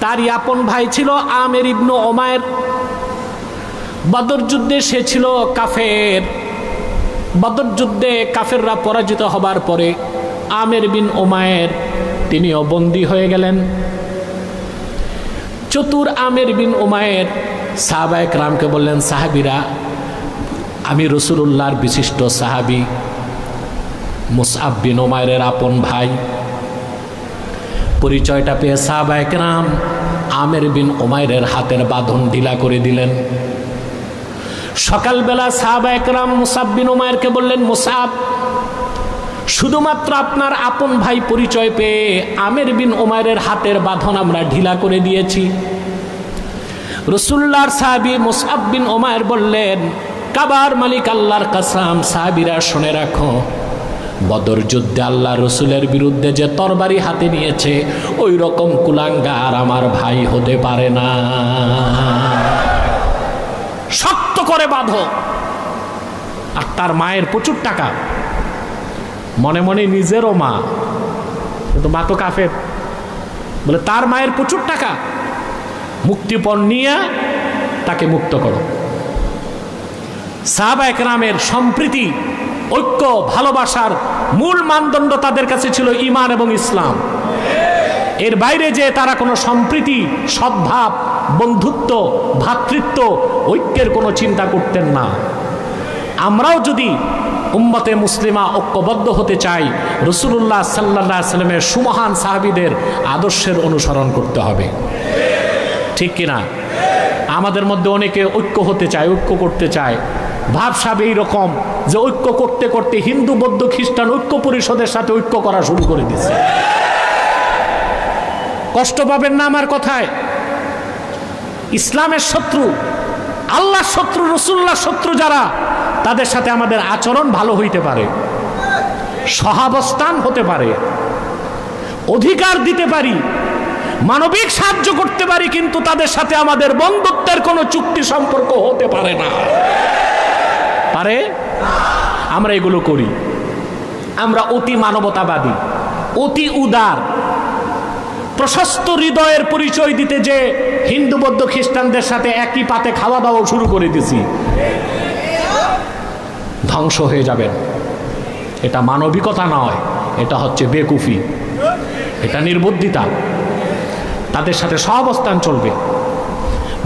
তারই আপন ভাই ছিল আমের ইবনে উমাইর। বদর যুদ্ধে সে ছিল কাফের। বদর যুদ্ধে কাফেররা পরাজিত হবার পরে আমের বিন উমাইর তিনিও বন্দী হয়ে গেলেন। চতুর আমের বিন উমাইর সাহাবায়ে কেরামকে বললেন, সাহাবীরা, আমি রাসূলুল্লাহর বিশিষ্ট সাহাবী মুসআব বিন উমাইরের আপন ভাই। পরিচয়টা পেয়ে সাহাবায়ে কেরাম আমের বিন উমাইরের হাতের বাঁধন ঢিলা করে দিলেন। সকালবেলা সাহাবায়ে কেরাম মুসআব বিন উমাইরকে বললেন, মুসআব, শুধুমাত্র আপনার আপন ভাই পরিচয় পেয়ে আমের বিন উমাইরের হাতের বাঁধন আমরা ঢিলা করে দিয়েছি। রাসূলুল্লাহর সাহাবী মুসআব বিন উমাইর বললেন, কাবার মালিক আল্লাহর কসম, সাহাবীরা শুনে রাখো, বদর যুদ্ধে আল্লাহ রসুলের বিরুদ্ধে যে তরবারি হাতে নিয়েছে ওই রকম কুলাঙ্গার আমার ভাই হতে পারে না। শক্ত করে বাঁধো। আর তার মায়ের প্রচুর টাকা, মনে মনে নিজেরও মা, কিন্তু মা তো কাফের, বলে তার মায়ের প্রচুর টাকা, মুক্তিপণ নিয়ে তাকে মুক্ত করো। সাহাবায়ে কেরামের সম্প্রীতি, ঐক্য, ভালোবাসার মূল মানদণ্ড তাদের কাছে ছিল ঈমান এবং ইসলাম। এর বাইরে যে তারা কোনো সম্প্রীতি, সদ্ভাব, বন্ধুত্ব, ভ্রাতৃত্ব, ঐক্যের কোনো চিন্তা করতেন না। আমরাও যদি উম্মতে মুসলিমা ঐক্যবদ্ধ হতে চাই, রাসূলুল্লাহ সাল্লাল্লাহু আলাইহি ওয়াসাল্লামের সুমহান সাহাবীদের আদর্শের অনুসরণ করতে হবে, ঠিক কিনা? আমাদের মধ্যে অনেকে ঐক্য হতে চায়, ঐক্য করতে চায়, ভাবসাব এইরকম যে ঐক্য করতে করতে হিন্দু, বৌদ্ধ, খ্রিস্টান ঐক্য পরিষদের সাথে ঐক্য করা শুরু করে দিচ্ছে। কষ্ট পাবেন না আমার কথায়। ইসলামের শত্রু, আল্লাহর শত্রু, রাসূলুল্লাহর শত্রু যারা, তাদের সাথে আমাদের আচরণ ভালো হইতে পারে, সহাবস্থান হতে পারে, অধিকার দিতে পারি, মানবিক সাহায্য করতে পারি, কিন্তু তাদের সাথে আমাদের বন্ধুত্বের কোনো চুক্তি সম্পর্ক হতে পারে না। পারে? আমরা এগুলো করি। আমরা অতি মানবতাবাদী, অতি উদার, প্রশস্ত হৃদয়ের পরিচয় দিতে যে হিন্দু, বৌদ্ধ, খ্রিস্টানদের সাথে একই পাতে খাওয়া দাওয়া শুরু করে দিছি। ধ্বংস হয়ে যাবেন। এটা মানবিকতা নয়, এটা হচ্ছে বেকুফি, এটা নির্বুদ্ধিতা। তাদের সাথে সহাবস্থান চলবে,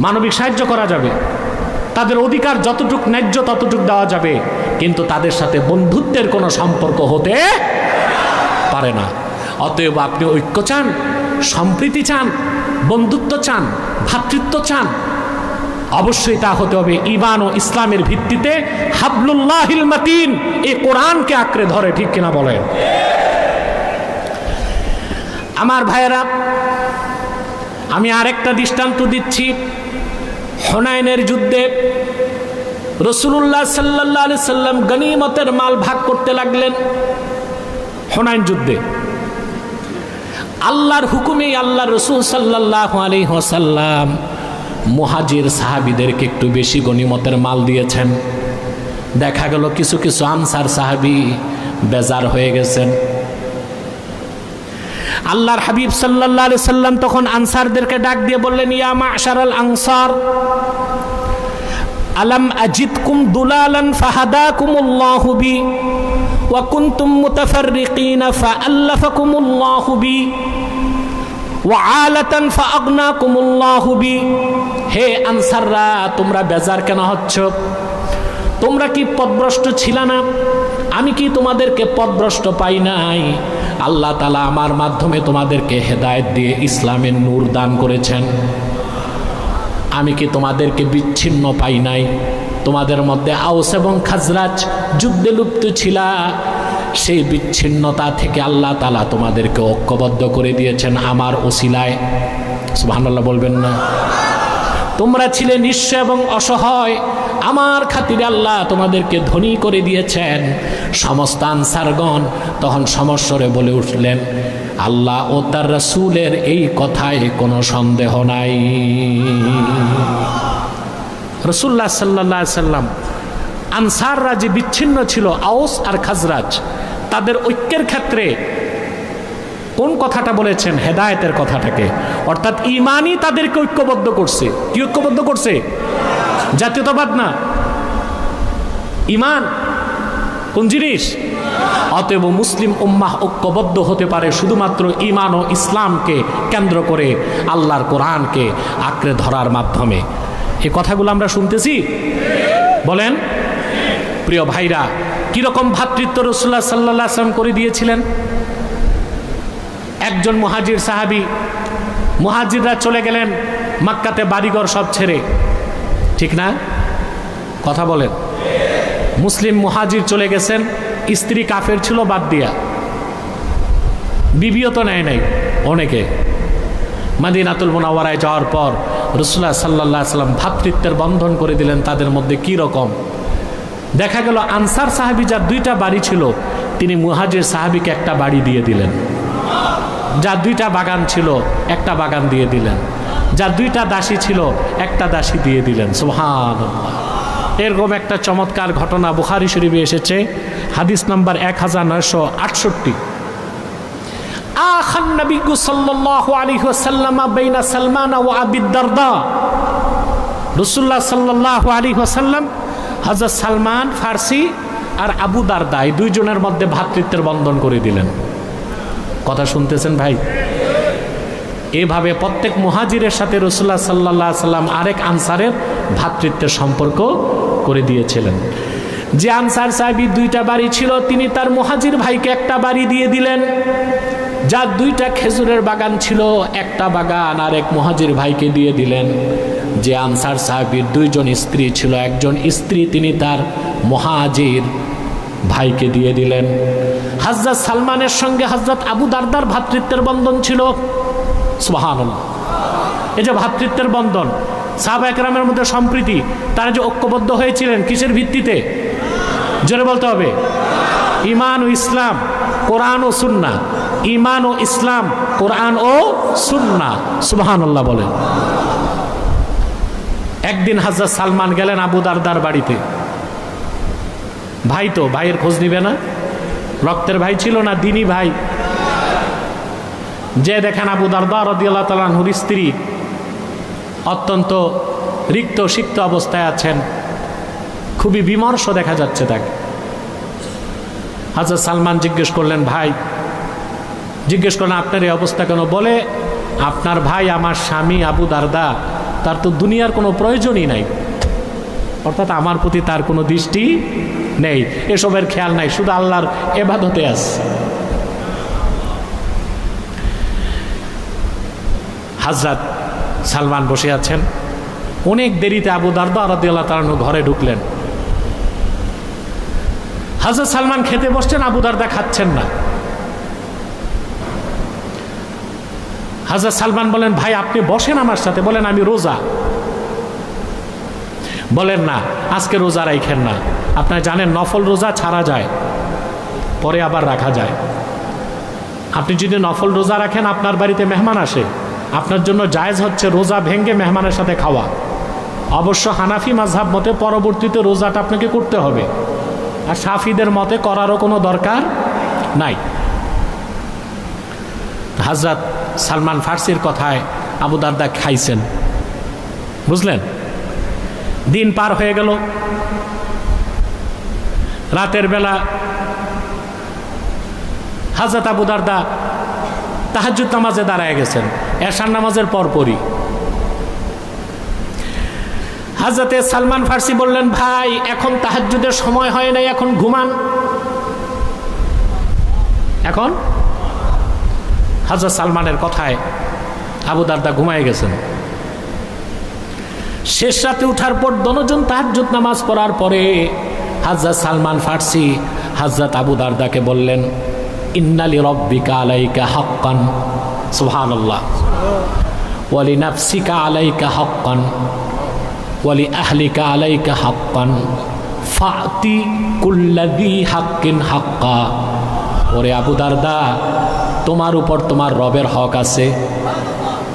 মানবিক সাহায্য করা যাবে, তাদের অধিকার যতটুক ন্যায্য ততটুক দেওয়া যাবে, কিন্তু তাদের সাথে বন্ধুত্বের কোনো সম্পর্ক হতে পারে না। অতএব আপনি ঐক্য চান, সম্প্রীতি চান, বন্ধুত্ব চান, ভ্রাতৃত্ব চান, অবশ্যই তা হতে হবে ঈমান ও ইসলামের ভিত্তিতে। হাবলুল্লাহিল মাতিন, এই কোরআনকে আঁকড়ে ধরে, ঠিক কিনা বলেন? আমার ভাইয়েরা, আমি আরেকটা দৃষ্টান্ত দিচ্ছি। হুনাইনের যুদ্ধে রাসূলুল্লাহ সাল্লাল্লাহু আলাইহি সাল্লাম গনিমতের মাল ভাগ করতে লাগলেন। হুনাইন যুদ্ধে আল্লাহর হুকুমে আল্লাহ রাসূল সাল্লাল্লাহু আলাইহি ওয়াসাল্লাম মুহাজির সাহাবীদেরকে একটু বেশি গনিমতের মাল দিয়েছেন। দেখা গেল কিছু কিছু আনসার সাহাবী বেজার হয়ে গেছেন। আল্লাহর হাবিব সাল্লাল্লাহু আলাইহি সাল্লাম তখন আনসারদেরকে ডাক দিয়ে বললেন, ইয়া মা'শারাল আনসার, আলাম আজিদকুম দুলালান ফাহাদাকুমুল্লাহু বি ওয়া কুনতুম মুতাফাররিকিনা ফাআল্লাফাকুমুল্লাহু বি ওয়া আলাতান ফাআগনাকুমুল্লাহু বি। হে আনসাররা, তোমরা বেজার কেন হচ্ছ? তোমরা কি পথভ্রষ্ট ছিলা না? আমি কি তোমাদেরকে পথভ্রষ্ট পাই নাই? আল্লাহ তাআলা আমার মাধ্যমে তোমাদেরকে হেদায়েত দিয়ে ইসলামের নূর দান করেছেন। আমি কি তোমাদেরকে বিচ্ছিন্ন পাই নাই? তোমাদের মধ্যে আউস এবং খাজরাজ যুদ্ধে লিপ্ত ছিলা, সেই বিচ্ছিন্নতা থেকে আল্লাহ তাআলা তোমাদেরকে ঐক্যবদ্ধ করে দিয়েছেন আমার ওসিলায়। সুবহানাল্লাহ বলবেন না? তোমরা ছিলে নিঃস্ব এবং অসহায়, আমার খাতিরে আল্লাহ তোমাদেরকে ধনী করে দিয়েছেন। সমস্ত আনসারগণ তখন সমস্বরে বলে উঠলেন, আল্লাহ ও তার রাসূলের এই কথায় কোনো সন্দেহ নাই। রাসূলুল্লাহ সাল্লাল্লাহু আলাইহি সাল্লাম আনসাররা যে বিচ্ছিন্ন ছিল, আউস আর খাজরাজ, তাদের ঐক্যের ক্ষেত্রে কোন কথাটা বলেছেন? হেদায়েতের কথাটাকে, অর্থাৎ ঈমানই তাদেরকে ঐক্যবদ্ধ করছে। কি ঐক্যবদ্ধ করছে? জাতীয়তাবাদ না, ঈমান। কোন জিনিস? অতএব মুসলিম উম্মাহ ঐক্যবদ্ধ হতে পারে শুধুমাত্র ঈমান ও ইসলামকে কেন্দ্র করে, আল্লাহর কোরআনকে আঁকড়ে ধরার মাধ্যমে। এই কথাগুলো আমরা শুনতেছি, বলেন প্রিয় ভাইরা। কিরকম ভ্রাতৃত্ব রাসূলুল্লাহ সাল্লাল্লাহু আলাইহি ওয়াসাল্লাম করে দিয়েছিলেন। একজন মুহাজির সাহাবী, মুহাজিররা চলে গেলেন মক্কাতে বাড়িঘর সব ছেড়ে, ঠিক না? কথা বলেন। মুসলিম মুহাজির চলে গেছেন, স্ত্রী কাফের ছিল বাদ দিয়া, বিবিও তো নেয় নাই অনেকে। মদিনাতুল মুনাওয়ারায় যাওয়ার পর রাসূলুল্লাহ সাল্লাল্লাহু আলাইহি ওয়াসাল্লাম ভ্রাতৃত্বের বন্ধন করে দিলেন তাদের মধ্যে। কি রকম দেখা গেল, আনসার সাহাবী যার 2টা বাড়ি ছিল তিনি মুহাজির সাহাবীকে একটা বাড়ি দিয়ে দিলেন। যার 2টা বাগান ছিল একটা বাগান দিয়ে দিলেন। যার 2টা দাসী ছিল একটা দাসী দিয়ে দিলেন। সুবহানাল্লাহ। এরকম একটা চমৎকার ঘটনা বুখারী শরীফে এসেছে, হাদিস নাম্বার 1968। আখান নবী সাল্লাল্লাহু আলাইহি ওয়াসাল্লাম বাইনা সালমান ওয়া আবি দারদা। রাসূলুল্লাহ সাল্লাল্লাহু আলাইহি ওয়াসাল্লাম হযরত সালমান ফার্সি আর আবু দারদা এই 2 জনের মধ্যে ভ্রাতৃত্বের বন্ধন করে দিলেন। কথা শুনতেছেন ভাই? এভাবে প্রত্যেক মুহাজিরের সাথে রাসূলুল্লাহ সাল্লাল্লাহু আলাইহি ওয়াসাল্লাম আরেক আনসারের ভ্রাতৃত্বের সম্পর্ক করে দিয়েছিলেন। যে আনসার সাহাবী 2টা বাড়ি ছিল তিনি তার মুহাজির ভাইকে একটা বাড়ি দিয়ে দিলেন। যার 2টা খেজুরের বাগান ছিল একটা বাগান আরেক মুহাজির ভাইকে দিয়ে দিলেন। যে আনসার সাহাবীর 2 জন স্ত্রী ছিল, একজন স্ত্রী তিনি তার মুহাজির ভাইকে দিয়ে দিলেন। হযরত সালমানের সঙ্গে হযরত আবু দারদার ভ্রাতৃত্বের বন্ধন ছিল। সুবহানাল্লাহ। এই যে ভ্রাতৃত্বের বন্ধন, সাহাবা একরামের মধ্যে সম্প্রীতি, তারা যে ঐক্যবদ্ধ হয়েছিলেন কিসের ভিত্তিতে? জোরে বলতে হবে। ঈমান ও ইসলাম, কোরআন ও সুন্নাহ। ঈমান ও ইসলাম, কোরআন ও সুন্নাহ। সুবহানাল্লাহ বলেন। একদিন হযরত সালমান গেলেন আবু দারদার বাড়িতে। ভাই তো, ভাইয়ের খোঁজ নিবে না? রক্তের ভাই ছিল না, দিনী ভাই। যে দেখেন আবু দারদা রাদিয়াল্লাহু তাআলা আনহুর স্ত্রী অত্যন্ত রিক্ত সিক্ত অবস্থায় আছেন, খুবই বিমর্ষ দেখা যাচ্ছে তাকে। হযরত সালমান জিজ্ঞেস করলেন, ভাই, জিজ্ঞেস করলেন আপনার এই অবস্থা কেন? বলে, আপনার ভাই আমার স্বামী আবু দারদা, তার তো দুনিয়ার কোনো প্রয়োজনই নাই, অর্থাৎ আমার প্রতি তার কোনো দৃষ্টি নেই, এসবের খেয়াল নাই, শুধু আল্লাহর ইবাদতে আছে। হযরত সালমান বসে আছেন, অনেক দেরিতে আবু দারদা রাদিয়াল্লাহু তাআলা আনহু ঘরে ঢুকলেন। হযরত সালমান খেতে বসছেন, আবু দারদা খাচ্ছেন না। হযরত সালমান বলেন, ভাই আপনি বসেন আমার সাথে। বলেন, আমি রোজা। বলেন, না আজকে রোজা রাখেন না। আপনারা জানেন নফল রোজা ছাড়া যায়, পরে আবার রাখা যায়। আপনি যদি নফল রোজা রাখেন, আপনার বাড়িতে মেহমান আসে, আপনার জন্য জায়েজ হচ্ছে রোজা ভেঙ্গে মেহমানের সাথে খাওয়া। অবশ্য হানাফি মাযহাব মতে পরবর্তীতে রোজাটা আপনাকে করতে হবে, আর শাফিদের মতে করারও কোনো দরকার নাই। হযরত সালমান ফার্সির কথায় আবু দারদা খাইছেন, বুঝলেন? দিন পার হয়ে গেল। রাতের বেলা হযরত আবু দারদা তাহাজ্জুদ নামাজে দাঁড়ায় গেছেন, এশার নামাজের পরপরই। হযরতে সালমান ফার্সি বললেন, ভাই এখন তাহাজ্জুদের সময় হয় নাই, এখন ঘুমান। এখন হযরত সালমানের কথায় আবু দারদা ঘুমায় গেছেন। শেষ রাতে উঠার পর দনজন তাহাজ্জুদ নামাজ পড়ার পরে হযরত সালমান ফার্সি হযরত আবু দারদাকে বললেন, ইন্না লিরাব্বিকা আলাইকা হাক্কান, সুবহানাল্লাহ, ওয়া লিনাফসিকা আলাইকা হাক্কান, ওয়া লিআহলিকা আলাইকা হাক্কান, ফাতি কুল্লাযী হাক্কিন হাক্কা। ওরে আবু দারদা, তোমার উপর তোমার রবের হক আছে,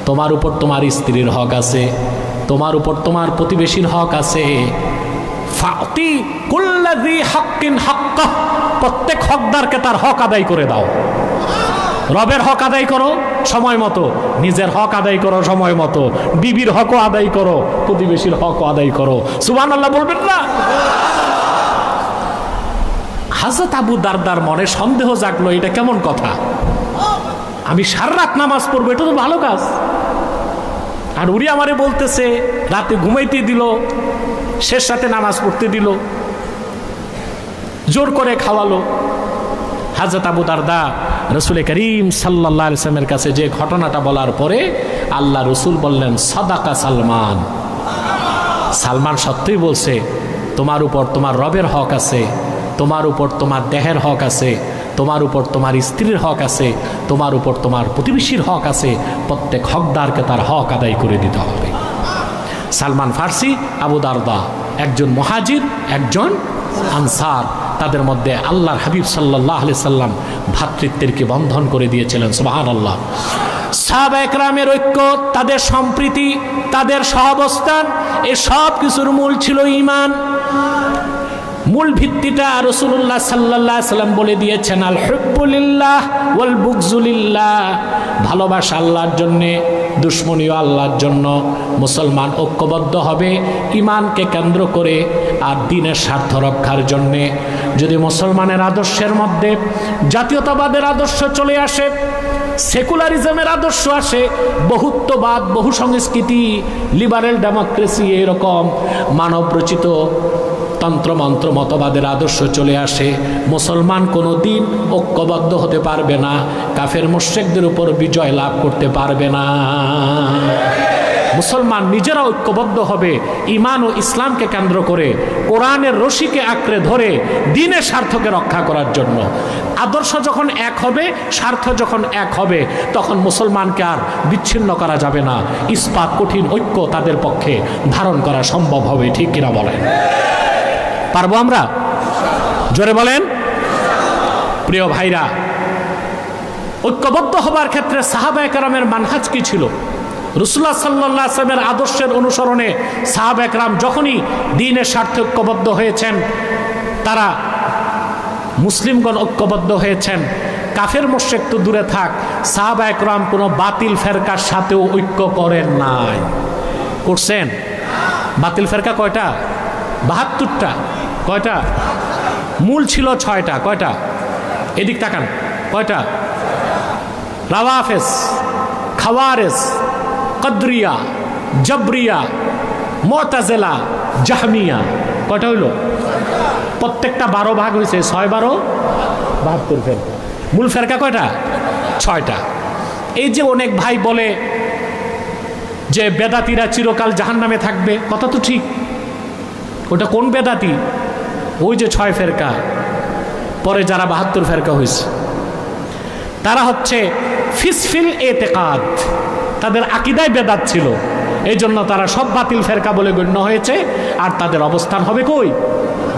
তোমার উপর তোমার স্ত্রীর হক আছে, তোমার উপর তোমার প্রতিবেশীর হক আছে। ফাতি কুল্লাযী হাক্কিন হাক্কা, প্রত্যেক হকদারকে তার হক আদায় করে দাও। রবের হক আদায় করো সময় মতো, নিজের হক আদায় করো সময় মতো, বিবির হকও আদায় করো, প্রতিবেশীর হকও আদায় করো। সুবহানাল্লাহ বলবেন না? হযরত আবু দারদার মনে সন্দেহ জাগলো, এটা কেমন কথা? আমি সারা রাত নামাজ পড়বো, এটা তো ভালো কাজ। আর উনি আমারে বলতেছে রাতে ঘুমাইতে দিল, শেষ রাতে নামাজ পড়তে দিল, জোর করে খাওয়ালো। হযরত আবু দারদা রাসূল করিম সাল্লাল্লাহু আলাইহি ওয়াসাল্লামের কাছে যে ঘটনাটা বলার পরে আল্লাহ রসুল বললেন, সাদাকা সালমান, সালমান সত্যই বলছে, তোমার উপর তোমার রবের হক আছে, তোমার উপর তোমার দেহের হক আছে, তোমার উপর তোমার স্ত্রীর হক আছে, তোমার উপর তোমার প্রতিবেশীর হক আছে। প্রত্যেক হকদারকে তার হক আদায় করে দিতে হবে। সালমান ফার্সি, আবু দারদা, একজন মুহাজির, একজন আনসার। তাদের মধ্যে আল্লাহর হাবিব সাল্লাল্লাহু আলাইহি সাল্লাম ভ্রাতৃত্বেরকে বন্ধন করে দিয়েছিলেন। সুবহানাল্লাহ। সাহাবা একরামের ঐক্য, তাদের সম্প্রীতি, তাদের সহাবস্থান, এই সব কিছুর মূল ছিল ঈমান। মূল ভিত্তিটা রাসূলুল্লাহ সাল্লাল্লাহু আলাইহি সাল্লাম বলে দিয়েছেন, আল হুব্বু লিল্লাহ ওয়াল বুগযু লিল্লাহ। ভালোবাসা আল্লাহর জন্যে, দুশ্মনীও আল্লাহর জন্য। মুসলমান ঐক্যবদ্ধ হবে ঈমানকে কেন্দ্র করে আর দ্বীনের স্বার্থ রক্ষার জন্যে। যদি মুসলমানের আদর্শের মধ্যে জাতীয়তাবাদের আদর্শ চলে আসে, সেকুলারিজমের আদর্শ আসে, বহুত্ববাদ, বহু সংস্কৃতি, লিবারেল ডেমোক্রেসি, এরকম মানব রচিত তন্ত্রমন্ত্র মতবাদের আদর্শ চলে আসে, মুসলমান কোনো দিন ঐক্যবদ্ধ হতে পারবে না, কাফের মুশরিকদের উপর বিজয় লাভ করতে পারবে না। মুসলমান নিজেরা ঐক্যবদ্ধ হবে ঈমান ও ইসলামকে কেন্দ্র করে, কোরআনের রশিকে আঁকড়ে ধরে দ্বীনের স্বার্থকে রক্ষা করার জন্য। আদর্শ যখন এক হবে, স্বার্থ যখন এক হবে, তখন মুসলমানকে আর বিচ্ছিন্ন করা যাবে না। ইস্পাত কঠিন ঐক্য তাদের পক্ষে ধারণ করা সম্ভব হবে। ঠিক কিনা বলেন? পারবো আমরা? জোরে বলেন। প্রিয় ভাইরা, ঐক্যবদ্ধ হবার ক্ষেত্রে সাহাবায়ে কেরামের মানহাজ কি ছিল? রাসূলুল্লাহ সাল্লাল্লাহু আলাইহি ওয়াসাল্লামের আদর্শের অনুসরণে সাহাবায়ে কেরাম যখনই দ্বীনের স্বার্থে ঐক্যবদ্ধ হয়েছেন, তারা মুসলিমগণ ঐক্যবদ্ধ হয়েছেন। কাফের মুশরিক তো দূরে থাক, সাহাবায়ে কেরাম কোনো বাতিল ফেরকার সাথেও ঐক্য করেন নাই। করছেন? বাতিল ফেরকা কয়টা? ৭২টা। কয়টা? মূল ছিল ৬টা। কয়টা? এদিক তাকান। কয়টা? রাওয়াফিজ, খাওয়ারিজ, কদরিয়া, জবরিয়া, মুতাজিলা, জাহমিয়া। কয়টা হইল? প্রত্যেকটা ১২ ভাগ হয়েছে। ৬ ১২ ৭২ ফেরকা। মূল ফেরকা কয়টা? ৬টা। এই যে অনেক ভাই বলে যে বেদাতিরা চিরকাল জাহান্নামে থাকবে, কথা তো ঠিক। ওটা কোন বেদাতি? ওই যে ৬ ফেরকা, পরে যারা ৭২ ফেরকা হয়েছে, তারা হচ্ছে ফিসফিল এতেকাদ, তাদের আকীদায় বেদাত ছিল, এই জন্য তারা সব বাতিল ফেরকা বলে গণ্য হয়েছে। আর তাদের অবস্থান হবে কই?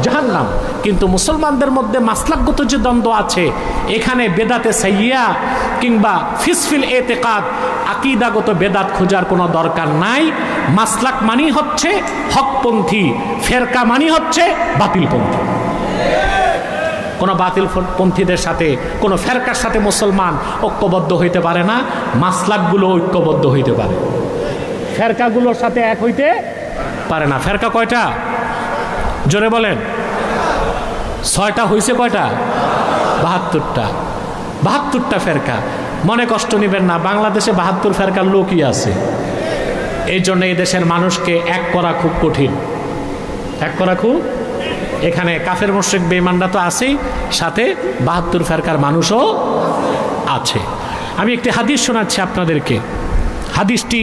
জাহান্নাম। কিন্তু মুসলমানদের মধ্যে মাসলাকগত যে দ্বন্দ্ব আছে, এখানে বেদাতে সাইয়্যা কিংবা ফিসফিল এতেকাদ, আকীদাগত বেদাত খোঁজার কোনো দরকার নাই। মাসলাক মানি হচ্ছে হকপন্থী, ফেরকা মানি হচ্ছে বাতিলপন্থী। কোনো বাতিলপন্থীদের সাথে, কোনো ফেরকার সাথে মুসলমান ঐক্যবদ্ধ হইতে পারে না। মাসলাকগুলো ঐক্যবদ্ধ হইতে পারে, ফেরকাগুলোর সাথে এক হইতে পারে না। ফেরকা কয়টা? জোরে বলেন। ৬টা হয়েছে। কয়টা? ৭২টা। ৭২টা ফেরকা। মনে কষ্ট নেবেন না, বাংলাদেশে ৭২ ফেরকার লোকই আছে। এই জন্য এই দেশের মানুষকে এক করা খুব কঠিন। এক করা খুব, এখানে কাফের মুশরিক বেঈমানরা তো আছেই, সাথে ৭২ ফেরকার মানুষও আছে। আমি একটি হাদিস শোনাচ্ছি আপনাদেরকে। হাদিসটি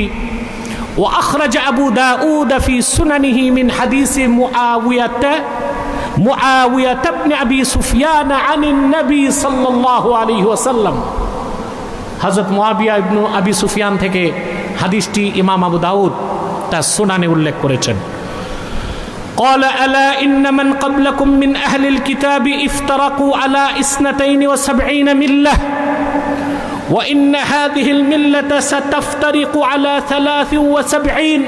وأخرج أبو داود في سننه من حديث معاوية بن أبي سفيان عن النبي صلى الله عليه وسلم। হযরত মুআবিয়া ইবনে আবি সুফিয়ান থেকে হাদিসটি ইমাম আবু দাউদ তার সুনানে উল্লেখ করেছেন। قال ألا إن من قبلكم من أهل الكتاب افترقوا على 72 ملة وإن هذه الملة ستفترق على 73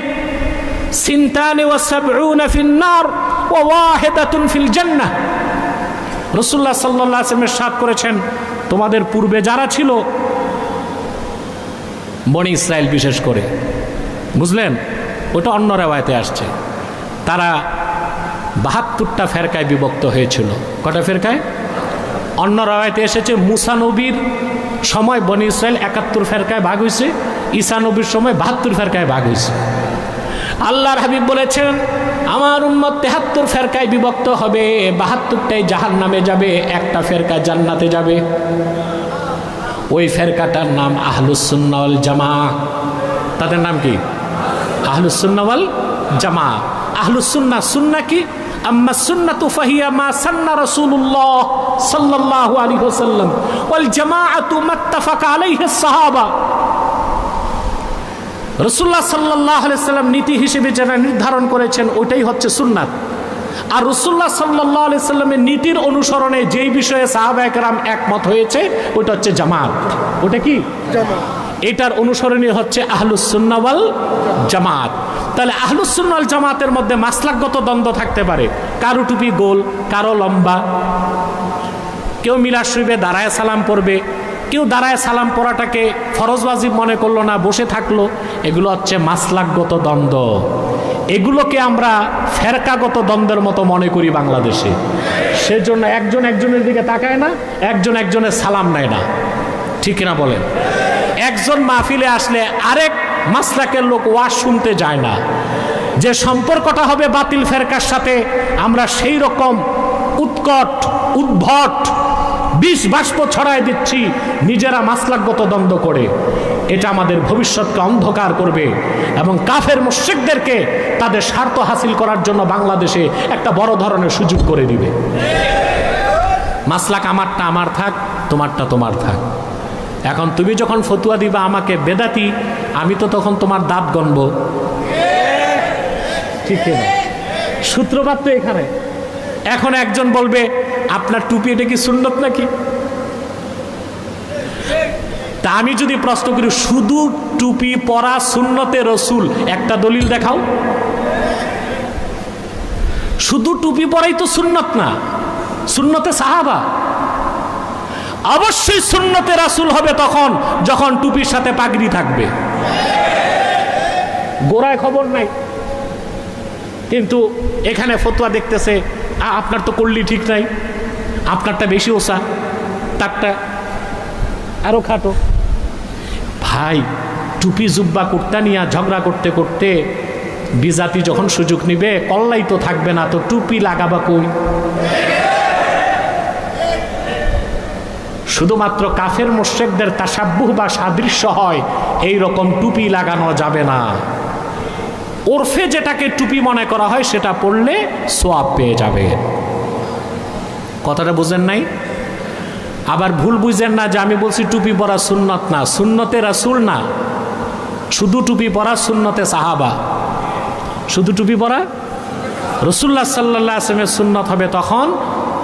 72 في النار وواحدة في الجنة। রাসূলুল্লাহ সাল্লাল্লাহু আলাইহি ওয়াসাল্লাম ইরশাদ করেছেন, তোমাদের পূর্বে যারা ছিল, বনি ইসরাইল বিশেষ করে, বুঝলেন? ওটা অন্য রেওয়ায়েতে আসছে, তারা ৭২টা ফেরকায় বিভক্ত হয়েছিল। কটা ফেরকায়? অন্য রেওয়ায়েতে এসেছে মুসা নবীর সময় বনি ইসরাইল ৭১ ফেরকায় ভাগ হয়েছে, ঈসা নবীর সময় ৭২ ফেরকায় ভাগ হয়েছে। আল্লাহর হাবিব বলেছেন আমার উম্মত ৭৩ ফেরকায় বিভক্ত হবে, ৭২টাই জাহান্নামে যাবে, একটা ফেরকা জান্নাতে যাবে। ওই ফেরকাটার নাম আহলুস সুন্নাহ ওয়াল জামাআহ। তাদের নাম কি? আহলুস সুন্নাহ ওয়াল জামাআহ। আহলুস সুন্নাহ, সুন্নাহ কি? আম্মা সুন্নাতু ফাহিয়া মা সান্না রাসূলুল্লাহ সাল্লাল্লাহু আলাইহি ওয়াসাল্লাম ওয়াল জামাআতু মাত্তাফাকা আলাইহিস সাহাবা। রাসূলুল্লাহ সাল্লাল্লাহু আলাইহি ওয়াসাল্লাম নীতি হিসেবে যারা নির্ধারণ করেছেন ওইটাই হচ্ছে সুন্নাত। আর রাসূলুল্লাহ সাল্লাল্লাহু আলাইহি ওয়াসাল্লামের নীতির অনুসরণে যেই বিষয়ে সাহাবায়ে কেরাম একমত হয়েছে ওটা হচ্ছে জামাত। ওটা কি? জামাত। এটার অনুসরণীয় হচ্ছে আহলুস সুন্নাহ ওয়াল জামাত। তাহলে আহলুস সুন্নাহ ওয়াল জামাতের মধ্যে মাসলাকগত দ্বন্দ্ব থাকতে পারে, কারো টুপি গোল, কারো লম্বা, কেউ মিলাদ শরীফে দাঁড়ায় সালাম পড়বে, কেউ দাঁড়ায় সালাম পড়াটাকে ফরজ ওয়াজিব মনে করলো না, বসে থাকলো। এগুলো হচ্ছে মাসলাকগত দ্বন্দ্ব। এগুলোকে আমরা ফেরকাগত দ্বন্দ্বের মতো মনে করি বাংলাদেশে। সেজন্য একজন একজনের দিকে তাকায় না, একজন একজনের সালাম নেয় না, ঠিক না বলেন? একজন মাহফিলে আসলে আরেক মাসলাকের লোক ওয়াজ শুনতে যায় না। যে সম্পর্কটা হবে বাতিল ফেরকার সাথে, আমরা সেই রকম উৎকট উদ্ভট বিষ বাষ্প ছড়ায় দিচ্ছি নিজেরা মাসলাকগত দ্বন্দ্ব করে। এটা আমাদের ভবিষ্যৎকে অন্ধকার করবে এবং কাফের মুশরিকদেরকে তাদের স্বার্থ হাসিল করার জন্য বাংলাদেশে একটা বড় ধরনের সুযোগ করে দিবে। মাসলাক আমারটা আমার থাক, তোমারটা তোমার থাক। এখন তুমি যখন ফতুয়া দিবা আমাকে বেদাতি, আমি তো তখন তোমার দাঁত গণব, ঠিক না? সূত্রপাত তো এখানে। এখন একজন বলবে আপনার টুপি এটা কি সুন্নত নাকি? তা আমি যদি প্রশ্ন করি শুধু টুপি পরা সুন্নতে রসুল, একটা দলিল দেখাও। শুধু টুপি পরাই তো সুন্নত না, সুন্নতে সাহাবা। অবশ্যই সুন্নতে রাসূল হবে তখন যখন টুপির সাথে পাগড়ি থাকবে। গোড়ায় খবর নাই, কিন্তু এখানে ফতোয়া দেখতেছে আপনার তো করলি ঠিক নাই, আপনারটা বেশি ওসা, তারটা আরো খাটো। ভাই, টুপি জুব্বা কুর্তা নিয়ে ঝগড়া করতে করতে বিজাতি যখন সুযোগ নিবে, কল্লাই তো থাকবে না, তো টুপি লাগাবা কই? শুধুমাত্র কাফের মুশরিকদের তাসাব্বুহ বা সাদৃশ্য হয় এই রকম টুপি লাগানো যাবে না। ওরফে যেটাকে টুপি মনে করা হয় সেটা পড়লে সোয়াব পেয়ে যাবে। কথাটা বুঝেন নাই? আবার ভুল বুঝেন না যে আমি বলছি টুপি পরা সুন্নত না, সুন্নতে রাসূল না, শুধু টুপি পরা সুন্নতে সাহাবা। শুধু টুপি পরা রাসূলুল্লাহ সাল্লাল্লাহু আলাইহি ওয়াসাল্লামের সুন্নত হবে তখন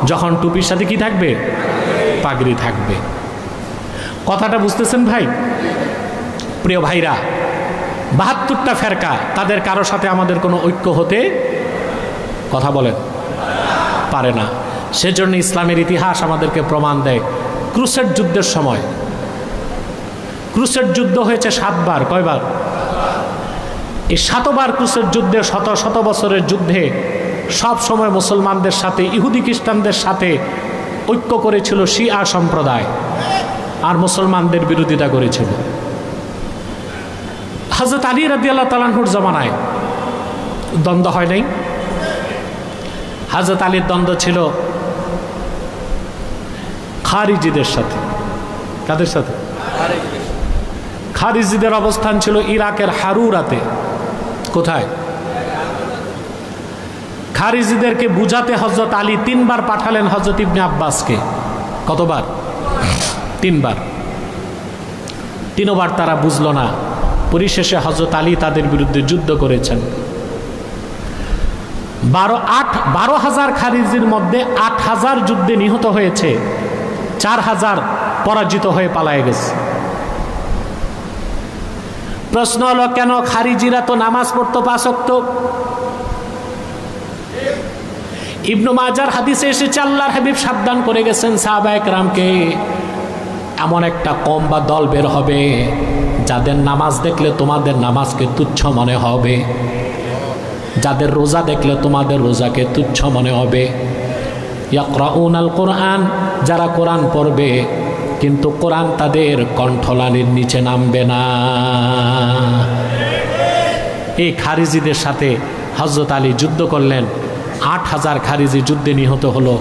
যখন টুপির সাথে কি থাকবে? পাগড়ি থাকবে। কথাটা বুঝতেছেন ভাই? প্রিয় ভাইরা, ৭২টা ফেরকা, তাদের কারো সাথে আমাদের কোনো ঐক্য হতে কথা বলেন পারে না। সেজন্য ইসলামের ইতিহাস আমাদেরকে প্রমাণ দেয়। ক্রুসেড যুদ্ধের সময়, ক্রুসেড যুদ্ধ হয়েছে ৭ বার। কয়বার? এই ৭বার ক্রুসেড যুদ্ধে, শত শত বছরের যুদ্ধে সব সময় মুসলমানদের সাথে ইহুদি খ্রিস্টানদের সাথে ঐক্য করেছিল শিয়া সম্প্রদায়, আর মুসলমানদের বিরোধিতা করেছিল। হযরত আলী রাদিয়াল্লাহু তাআলা আনহুর জামানায় দ্বন্দ্ব হয় নাই। হযরত আলীর দ্বন্দ্ব ছিল খারিজিদের সাথে। কাদের সাথে? খারিজিদের অবস্থান ছিল ইরাকের হারুরাতে। কোথায়? খারিজিদেরকে বুঝাতে হযরত আলী 3 বার পাঠালেন হযরত ইবনে আব্বাসকে। কতবার? 3 বার। 3 বার তারা বুঝলো না। পরিশেষে হযরত আলী তাদের বিরুদ্ধে যুদ্ধ করেছেন। 12,000 খারিজির মধ্যে 8,000 যুদ্ধে নিহত হয়েছে, 4,000 পরাজিত হয়ে পালায়ে গেছে। প্রশ্ন হলো কেন? খারিজিরা তো নামাজ পড়তো 5 ওয়াক্ত। ইবনু মাজার হাদিসে এসেছে আল্লাহর হাবিব সাবধান করে গেছেন সাহাবায়ে কেরামকে, এমন একটা কম বা দল বের হবে যাদের নামাজ দেখলে তোমাদের নামাজকে তুচ্ছ মনে হবে, যাদের রোজা দেখলে তোমাদের রোজাকে তুচ্ছ মনে হবে। ইয়াকরাউনাল কোরআন, যারা কোরআন পড়বে, কিন্তু কোরআন তাদের কণ্ঠলানির নিচে নামবে না। এই খারিজিদের সাথে হযরত আলী যুদ্ধ করলেন। ৮,০০০ খারিজি যুদ্ধে নিহত হলো,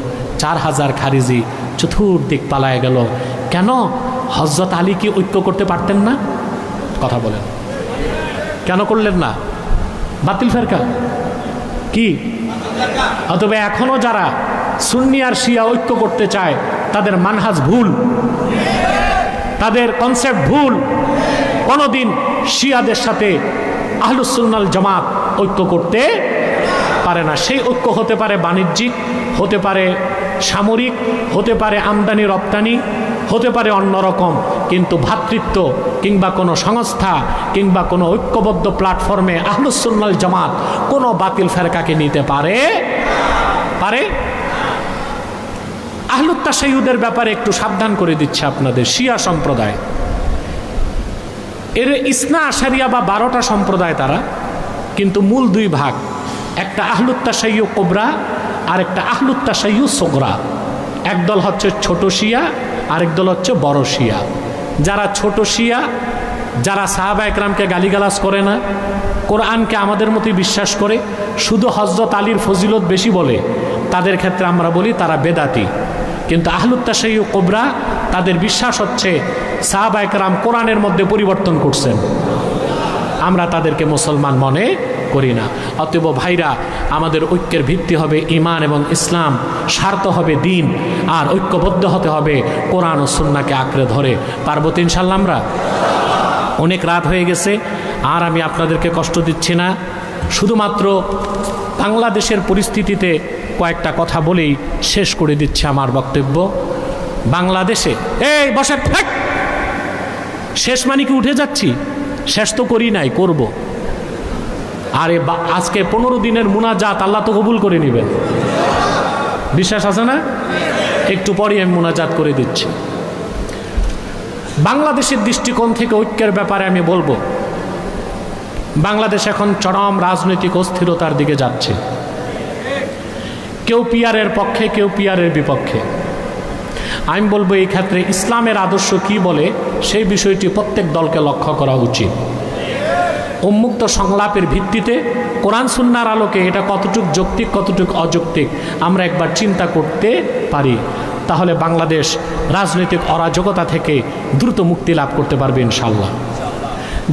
৪,০০০ খারিজি চতুর্দিক পালায় গেল। কেন? হযরত আলী কি ঐক্য করতে পারতেন না? কথা বলেন, কেন করলেন না? বাতিল ফেরকা কি? অথবা এখনো যারা সুন্নি আর শিয়া ঐক্য করতে চায় তাদের মানহাজ ভুল, তাদের কনসেপ্ট ভুল। কোনোদিন শিয়াদের সাথে আহলুস সুন্নাল জামাত ঐক্য করতে পারে না। সেই ঐক্য হতে পারে বাণিজ্যিক, হতে পারে সামরিক, হতে পারে আমদানি রপ্তানি, হতে পারে অন্যরকম, কিন্তু ভ্রাতৃত্ব কিংবা কোনো সংস্থা কিংবা কোনো ঐক্যবদ্ধ প্ল্যাটফর্মে আহলুস সুন্নাল জামাত কোনো বাতিল ফেরকাকে নিতে পারে পারে আহলুত তাশাইয়ুদের ব্যাপারে একটু সাবধান করে দিচ্ছে আপনাদের। শিয়া সম্প্রদায় এর ইসনা আশারিয়া বা 12টা সম্প্রদায় তারা, কিন্তু মূল দুই ভাগ, একটা আহলুত তাশাইয়্যু কুবরা আর একটা আহলুত তাশাইয়্যু সুগরা। একদল হচ্ছে ছোট শিয়া, আরেক দল হচ্ছে বড় শিয়া। যারা ছোট শিয়া, যারা সাহাবা একরামকে গালিগালাজ করে না, কোরআনকে আমাদের মতোই বিশ্বাস করে, শুধু হযরত আলীর ফজিলত বেশি বলে, তাদের ক্ষেত্রে আমরা বলি তারা বেদাতি। কিন্তু আহলুত তাশাইয়্যু কুবরা, তাদের বিশ্বাস হচ্ছে সাহাবা একরাম কোরআনের মধ্যে পরিবর্তন করছেন, আমরা তাদেরকে মুসলমান মনে করি না। অতএব ভাইরা, আমাদের ঐক্যের ভিত্তি হবে ঈমান এবং ইসলাম, স্বার্থ হবে দিন, আর ঐক্যবদ্ধ হতে হবে কোরআন ও সুন্নাহকে আঁকড়ে ধরে। পারবো তো ইনশাল্লাহ আমরা? অনেক রাত হয়ে গেছে, আর আমি আপনাদেরকে কষ্ট দিচ্ছি না। শুধুমাত্র বাংলাদেশের পরিস্থিতিতে কয়েকটা কথা বলেই শেষ করে দিচ্ছি আমার বক্তব্য। বাংলাদেশে এই বসে থাক, শেষ মানে কি উঠে যাচ্ছি? শেষ তো করি নাই, করব। আরে আজকে 15 দিনের মুনাজাত আল্লাহ তো কবুল করে নেবেন, বিশ্বাস আছে না? একটু পরে আমি মুনাজাত করে দিচ্ছি। বাংলাদেশের দৃষ্টিকোণ থেকে ঐক্যের ব্যাপারে আমি বলবো, বাংলাদেশ এখন চরম রাজনৈতিক অস্থিরতার দিকে যাচ্ছে। কেউ পিয়ারের পক্ষে, কেউ পিয়ারের বিপক্ষে। আমি বলবো এই ক্ষেত্রে ইসলামের আদর্শ কি বলে সেই বিষয়টি প্রত্যেক দলকে লক্ষ্য করা উচিত। উন্মুক্ত সংলাপের ভিত্তিতে কোরআন সুন্নাহর আলোকে এটা কতটুক যৌক্তিক, কতটুক অযৌক্তিক আমরা একবার চিন্তা করতে পারি, তাহলে বাংলাদেশ রাজনৈতিক অরাজকতা থেকে দ্রুত মুক্তি লাভ করতে পারবে ইনশাল্লাহ।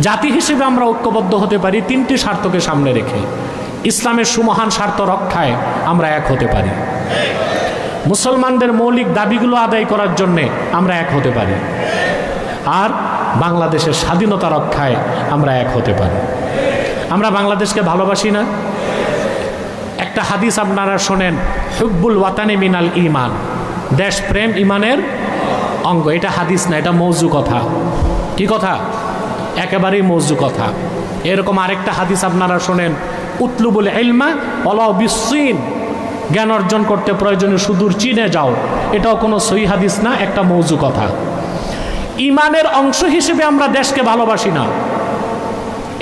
জাতি হিসেবে আমরা ঐক্যবদ্ধ হতে পারি 3টি স্বার্থকে সামনে রেখে। ইসলামের সুমহান স্বার্থ রক্ষায় আমরা এক হতে পারি, মুসলমানদের মৌলিক দাবিগুলো আদায় করার জন্যে আমরা এক হতে পারি, আর বাংলাদেশের স্বাধীনতা রক্ষায় আমরা এক হতে পারি। আমরা বাংলাদেশকে ভালোবাসি না? একটা হাদিস আপনারা শোনেন, হুব্বুল ওয়াতানি মিনাল ঈমান, দেশপ্রেম ঈমানের অঙ্গ। এটা হাদিস না, এটা মৌজু কথা। কি কথা? একেবারেই মৌজু কথা। এরকম আরেকটা হাদিস আপনারা শোনেন, উতলুবুল ইলমা ওয়ালাউ বিসসিন, জ্ঞান অর্জন করতে প্রয়োজনে সুদূর চীনে যাও। এটাও কোনো সহিহ হাদিস না, একটা মৌজু কথা। ঈমানের অংশ হিসেবে আমরা দেশকে ভালোবাসি না।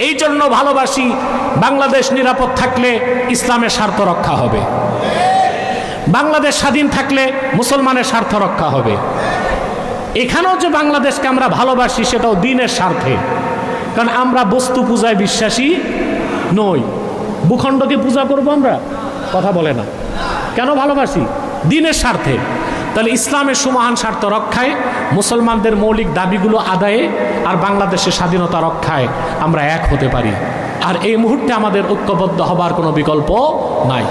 এই জন্য ভালোবাসি, বাংলাদেশ নিরাপদ থাকলে ইসলামের স্বার্থ রক্ষা হবে, বাংলাদেশ স্বাধীন থাকলে মুসলমানের স্বার্থ রক্ষা হবে। এখানেও যে বাংলাদেশকে আমরা ভালোবাসি সেটাও দ্বীনের স্বার্থে, কারণ আমরা বস্তু পূজায় বিশ্বাসী নই। ভূখণ্ডকে পূজা করবো আমরা? কথা বলে না। কেন ভালোবাসি? দ্বীনের স্বার্থে। তাহলে ইসলামের সুমহান স্বার্থ রক্ষায়, মুসলমানদের মৌলিক দাবিগুলো আদায়ে, আর বাংলাদেশের স্বাধীনতা রক্ষায় আমরা এক হতে পারি। আর এই মুহূর্তে আমাদের ঐক্যবদ্ধ হবার কোনো বিকল্প নাই।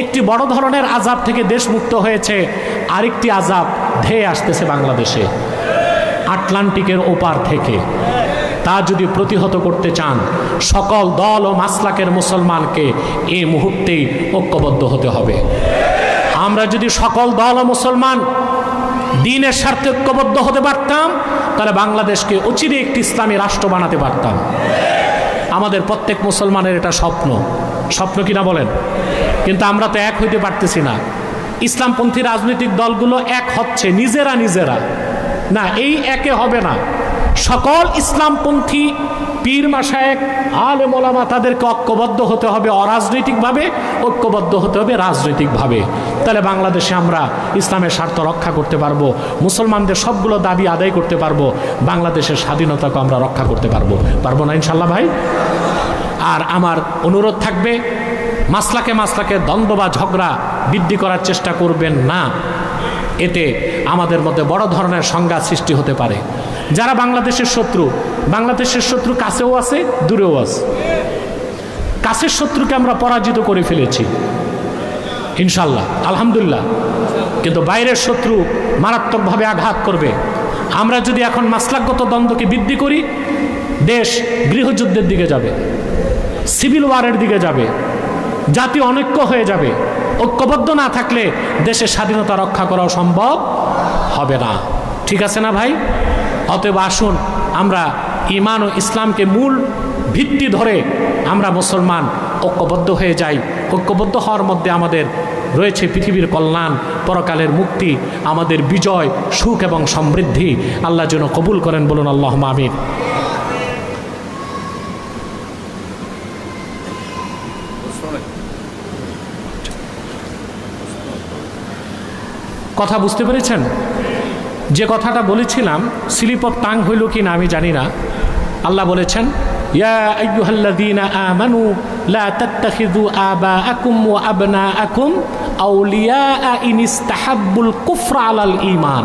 একটি বড় ধরনের আযাব থেকে দেশ মুক্ত হয়েছে, আরেকটি আযাব ধেয়ে আসতেছে বাংলাদেশে আটলান্টিকের ওপার থেকে। তা যদি প্রতিহত করতে চান, সকল দল ও মাসলাকের মুসলমানকে এই মুহূর্তেই ঐক্যবদ্ধ হতে হবে। আমরা যদি সকল দল ও মুসলমান দ্বীনের স্বার্থে ঐক্যবদ্ধ হতে পারতাম, তাহলে বাংলাদেশকে অচিরে একটি ইসলামী রাষ্ট্র বানাতে পারতাম। আমাদের প্রত্যেক মুসলমানের এটা স্বপ্ন, স্বপ্ন কিনা বলেন? কিন্তু আমরা তো এক হইতে পারতেছি না। ইসলামপন্থী রাজনৈতিক দলগুলো এক হচ্ছে নিজেরা নিজেরা, না এই একে হবে না। সকল ইসলামপন্থী পীর মাশায়েখ আলেম ওলামা তাদেরকে ঐক্যবদ্ধ হতে হবে অরাজনৈতিকভাবে, ঐক্যবদ্ধ হতে হবে রাজনৈতিকভাবে। তাহলে বাংলাদেশে আমরা ইসলামের স্বার্থ রক্ষা করতে পারবো, মুসলমানদের সবগুলো দাবি আদায় করতে পারবো, বাংলাদেশের স্বাধীনতাকে আমরা রক্ষা করতে পারবো। পারবো না ইনশাল্লাহ ভাই? আর আমার অনুরোধ থাকবে, মাসলাকে দ্বন্দ্ব বা ঝগড়া বৃদ্ধি করার চেষ্টা করবেন না। এতে আমাদের মধ্যে বড় ধরনের সংঘাত সৃষ্টি হতে পারে। যারা বাংলাদেশের শত্রু কাছেও আছে, দূরেও আছে। কাছের শত্রুকে আমরা পরাজিত করে ফেলেছি ইনশাল্লাহ, আলহামদুলিল্লাহ। কিন্তু বাইরের শত্রু মারাত্মকভাবে আঘাত করবে। আমরা যদি এখন মাসলাকগত দ্বন্দ্বকে বৃদ্ধি করি, দেশ গৃহযুদ্ধের দিকে যাবে, সিভিল ওয়ারের দিকে যাবে, জাতি অনৈক্য হয়ে যাবে। ঐক্যবদ্ধ না থাকলে দেশের স্বাধীনতা রক্ষা করাও সম্ভব হবে না। ঠিক আছে না ভাই? অতএব আসুন আমরা ঈমান ও ইসলামকে মূল ভিত্তি ধরে আমরা মুসলমান ঐক্যবদ্ধ হয়ে যাই। ঐক্যবদ্ধ হওয়ার মধ্যে আমাদের রয়েছে পৃথিবীর কল্যাণ, পরকালের মুক্তি, আমাদের বিজয়, সুখ এবং সমৃদ্ধি। আল্লাহ যেন কবুল করেন, বলুন আল্লাহুম্মা আমিন। কথা বুঝতে পেরেছেন? যে কথাটা বলেছিলাম স্লিপ অফ টাং হইল কি না আমি জানি না। আল্লাহ বলেছেন, ইয়া আইয়ুহাল্লাযীনা আমানু লা তাত্তাখিযু আবাআকুম ওয়া আবনাআকুম আউলিয়া ইন ইসতাহাব্বুল কুফরা আলাল ঈমান।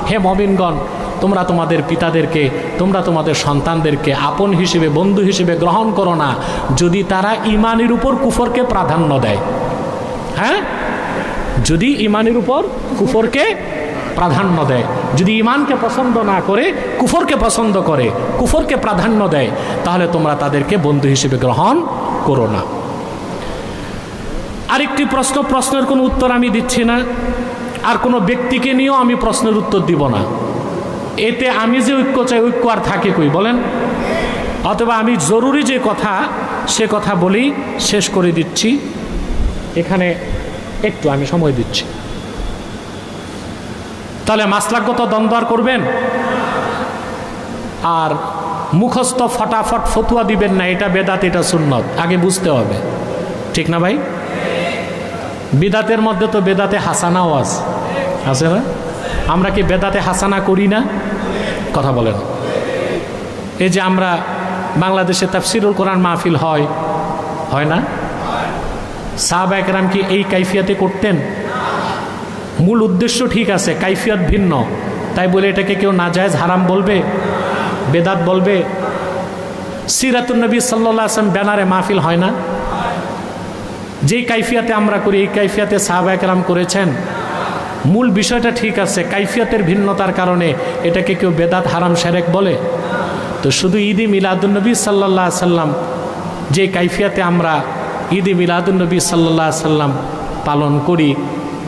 হে মুমিনগণ, তোমরা তোমাদের পিতাদেরকে, তোমরা তোমাদের সন্তানদেরকে আপন হিসেবে, বন্ধু হিসেবে গ্রহণ করো না যদি তারা ঈমানের উপর কুফরকে প্রাধান্য দেয়। হ্যাঁ, যদি ঈমানের উপর কুফরকে প্রাধান্য দেয়, যদি ঈমানকে পছন্দ না করে কুফরকে পছন্দ করে, কুফরকে প্রাধান্য দেয়, তাহলে তোমরা তাদেরকে বন্ধু হিসেবে গ্রহণ করো না। আরেকটি প্রশ্নের কোনো উত্তর আমি দিচ্ছি না, আর কোনো ব্যক্তিকে নিয়েও আমি প্রশ্নের উত্তর দিব না। এতে আমি যে ঐক্য চাই, ঐক্য আর থাকে কই বলেন? অথবা আমি জরুরি যে কথা, সে কথা বলেই শেষ করে দিচ্ছি। এখানে একটু আমি সময় দিচ্ছি। তাহলে মাসলাকগত দ্বন্দ্ব আর করবেন, আর মুখস্থ ফটাফট ফতুয়া দিবেন না, এটা বেদাত, এটা সুন্নত, আগে বুঝতে হবে। ঠিক না ভাই? বিদাতের মধ্যে তো বেদাতে হাসানাও আছে না? আমরা কি বেদাতে হাসানা করি না? কথা বলেন। এই যে আমরা বাংলাদেশে তাফসিরুল কোরআন মাহফিল হয় না? সাহাবায়ে কেরাম কি এই কাইফিয়াতে করতেন? মূল উদ্দেশ্য ঠিক আছে, কাইফিয়াত ভিন্ন, তাই বলে এটাকে কেউ নাজায়েজ হারাম বলবে, বেদাত বলবে? সিরাতুন নবী সাল্লাল্লাহু আলাইহি ওয়াসাল্লাম ব্যানারে মাহফিল হয় না? যেই কাইফিয়াতে আমরা করি, এই কাইফিয়াতে সাহাবায়ে কেরাম করেছেন। মূল বিষয়টা ঠিক আছে, কাইফিয়াতের ভিন্নতার কারণে এটাকে কেউ বেদাত হারাম শিরক বলে? তো শুধু ঈদে মিলাদুন্নবী সাল্লাল্লাহু আলাইহি ওয়াসাল্লাম যে কাইফিয়াতে আমরা ঈদে মিলাদুন্নবী সাল্লাল্লাহু আলাইহি ওয়াসাল্লাম পালন করি,